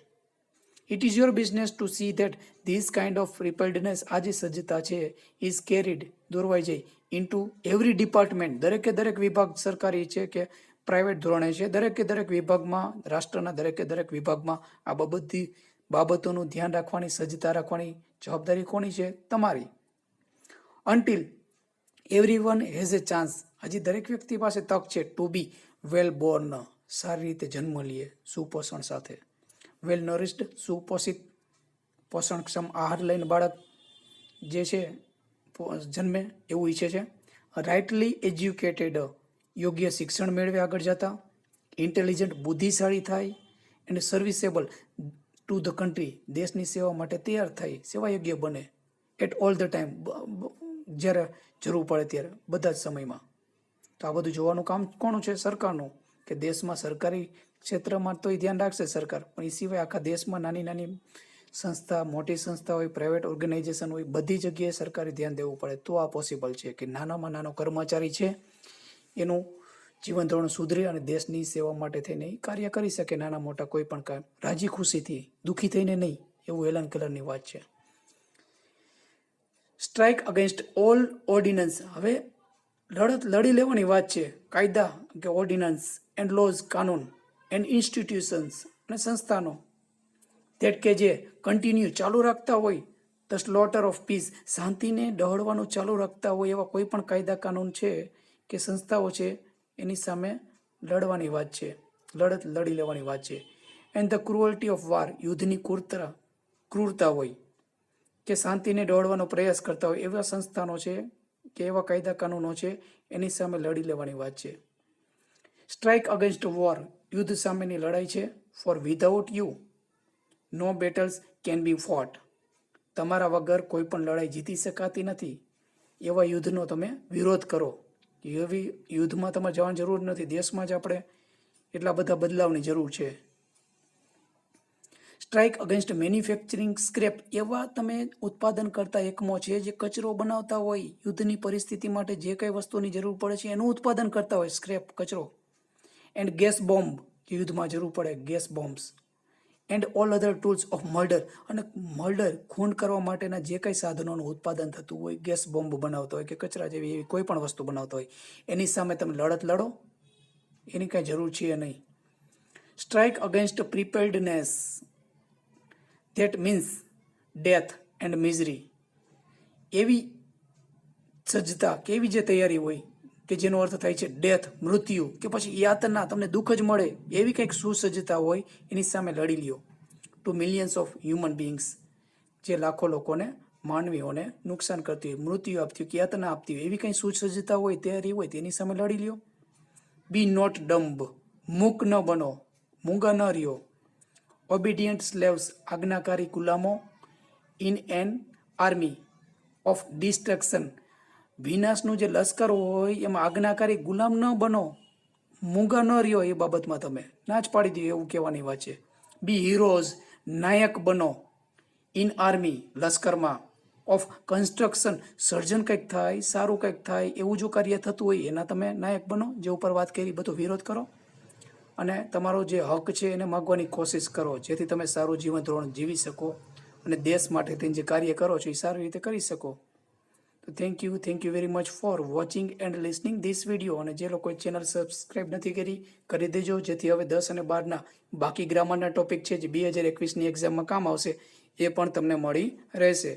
It is your business to see that this kind of preparedness, આ જે સજ્જતા છે ઇઝ કેરીડ, દોરવાઈ જાય ઇન્ટુ એવરી ડિપાર્ટમેન્ટ, દરેકે દરેક વિભાગ, સરકારી છે કે પ્રાઇવેટ ધોરણે છે, દરેકે દરેક વિભાગમાં, રાષ્ટ્રના દરેકે દરેક વિભાગમાં આ બધી બાબતોનું ધ્યાન રાખવાની, સજ્જતા રાખવાની જવાબદારી કોની છે? તમારી. Until everyone has a chance, હજી દરેક વ્યક્તિ પાસે તક છે ટુ બી વેલ બોર્ન, સારી રીતે જન્મ લઈએ સુપોષણ સાથે. વેલ નરિશ્ડ, સુપોષિત, પોષણક્ષમ આહાર લઈને બાળક જે છે જન્મે એવું ઈચ્છે છે. રાઇટલી એજ્યુકેટેડ, યોગ્ય શિક્ષણ મેળવે આગળ જતા. ઇન્ટેલિજન્ટ, બુદ્ધિશાળી થાય. અને સર્વિસેબલ ટુ ધ કન્ટ્રી, દેશની સેવા માટે તૈયાર થાય, સેવા યોગ્ય બને. એટ ઓલ ધ ટાઈમ, જ્યારે જરૂર પડે ત્યારે, બધા જ સમયમાં. તો આ બધું જોવાનું કામ કોનું છે? સરકારનું. કે દેશમાં સરકારી ક્ષેત્રમાં તો એ ધ્યાન રાખશે સરકાર, પણ એ સિવાય આખા દેશમાં નાની નાની સંસ્થા, મોટી સંસ્થા હોય, પ્રાઇવેટ ઓર્ગેનાઇઝેશન હોય, બધી જગ્યાએ સરકારે ધ્યાન દેવું પડે તો આ પોસિબલ છે કે નાનામાં નાનો કર્મચારી છે એનું જીવન ધોરણ સુધરે અને દેશની સેવા માટે થઈને કાર્ય કરી શકે, નાના મોટા કોઈ પણ કામ રાજી ખુશીથી, દુઃખી થઈને નહીં. એવું એલન કેલરની વાત છે. સ્ટ્રાઇક અગેન્સ્ટ ઓલ ઓર્ડિનન્સ, હવે લડત લડી લેવાની વાત છે. કાયદા કે ઓર્ડિનન્સ એન્ડ લોઝ, કાનૂન, એન્ડ ઇન્સ્ટિટ્યુશન્સ, અને સંસ્થાનો ધેટ કે જે કન્ટિન્યુ, ચાલુ રાખતા હોય ધ સ્લોટર ઓફ પીસ, શાંતિને ડહોળવાનું ચાલુ રાખતા હોય એવા કોઈ પણ કાયદા કાનૂન છે કે સંસ્થાઓ છે એની સામે લડવાની વાત છે, લડત લડી લેવાની વાત છે. એન્ડ ધ ક્રુઅલ્ટી ઓફ વાર, યુદ્ધની ક્રૂરતા હોય કે શાંતિને ડહોળવાનો પ્રયાસ કરતા હોય એવા સંસ્થાનો છે કે એવા કાયદા કાનૂનો છે એની સામે લડી લેવાની વાત છે. સ્ટ્રાઇક અગેન્સ્ટ વોર, યુદ્ધ સામેની લડાઈ છે. For without you no battles can be fought, તમારા વગર કોઈ પણ લડાઈ જીતી શકાતી નથી. એવા યુદ્ધનો તમે વિરોધ કરો. એવી યુદ્ધમાં તમારે જવાની જરૂર નથી, દેશમાં જ આપણે એટલા બધા બદલાવની જરૂર છે. સ્ટ્રાઇક અગેન્સ્ટ મેન્યુફેક્ચરિંગ સ્ક્રેપ, એવા તમે ઉત્પાદન કરતા એકમો છે જે કચરો બનાવતા હોય, યુદ્ધની પરિસ્થિતિ માટે જે કઈ વસ્તુની જરૂર પડે છે એનું ઉત્પાદન કરતા હોય, સ્ક્રેપ, કચરો. એન્ડ ગેસ બોમ્બ, જે યુદ્ધમાં જરૂર પડે, gas bombs. And all other tools of murder, અને મર્ડર, ખૂન કરવા માટેના જે કંઈ સાધનોનું ઉત્પાદન થતું હોય, ગેસ બોમ્બ બનાવતો હોય કે કચરા જેવી એવી કોઈ પણ વસ્તુ બનાવતો હોય, એની સામે તમે લડત લડો, એની કાંઈ જરૂર છે નહીં. Strike against preparedness, that means death and misery, એવી સજ્જતા કે એવી જે તૈયારી હોય કે જેનો અર્થ થાય છે ડેથ, મૃત્યુ, કે પછી યાતના, તમને દુઃખ જ મળે, એવી કંઈક સુસજ્જતા હોય એની સામે લડી લ્યો. ટુ મિલિયન્સ ઓફ હ્યુમન બીંગ્સ, જે લાખો લોકોને, માનવીઓને નુકસાન કરતી હોય, મૃત્યુ આપતી હોય કે યાતના આપતી હોય, એવી કંઈ સુસજ્જતા હોય, તૈયારી હોય તેની સામે લડી લ્યો. બી નોટ ડમ્બ, મૂક ન બનો, મૂંગા ન રહ્યો. ઓબિડિયન્ટ સ્લેવ્સ, આજ્ઞાકારી ગુલામો. In an army of destruction, વિનાશનું જે લશ્કર હોય એમાં આજ્ઞાકારી ગુલામ ન બનો, મૂંગા ન રહ્યો, એ બાબતમાં તમે ના જ પાડી દો એવું કહેવાની વાત છે. બી હીરોઝ, નાયક બનો. ઇન આર્મી, લશ્કરમાં. ઓફ કન્સ્ટ્રક્શન, સર્જન કંઈક થાય, સારું કંઈક થાય એવું જો કાર્ય થતું હોય એના તમે નાયક બનો, જે ઉપર વાત કરી બધો વિરોધ કરો અને તમારો જે હક છે એને માગવાની કોશિશ કરો, જેથી તમે સારું જીવન ધોરણ જીવી શકો અને દેશ માટે થઈને જે કાર્ય કરો છો એ સારી રીતે કરી શકો. તો thank you very much for watching and listening this video. અને જે લોકોએ ચેનલ સબસ્ક્રાઈબ નથી કરી દેજો, જેથી હવે 10 અને 12ના બાકી ગ્રામરના ટોપિક છે જે 2021ની એક્ઝામમાં કામ આવશે એ પણ તમને મળી રહેશે.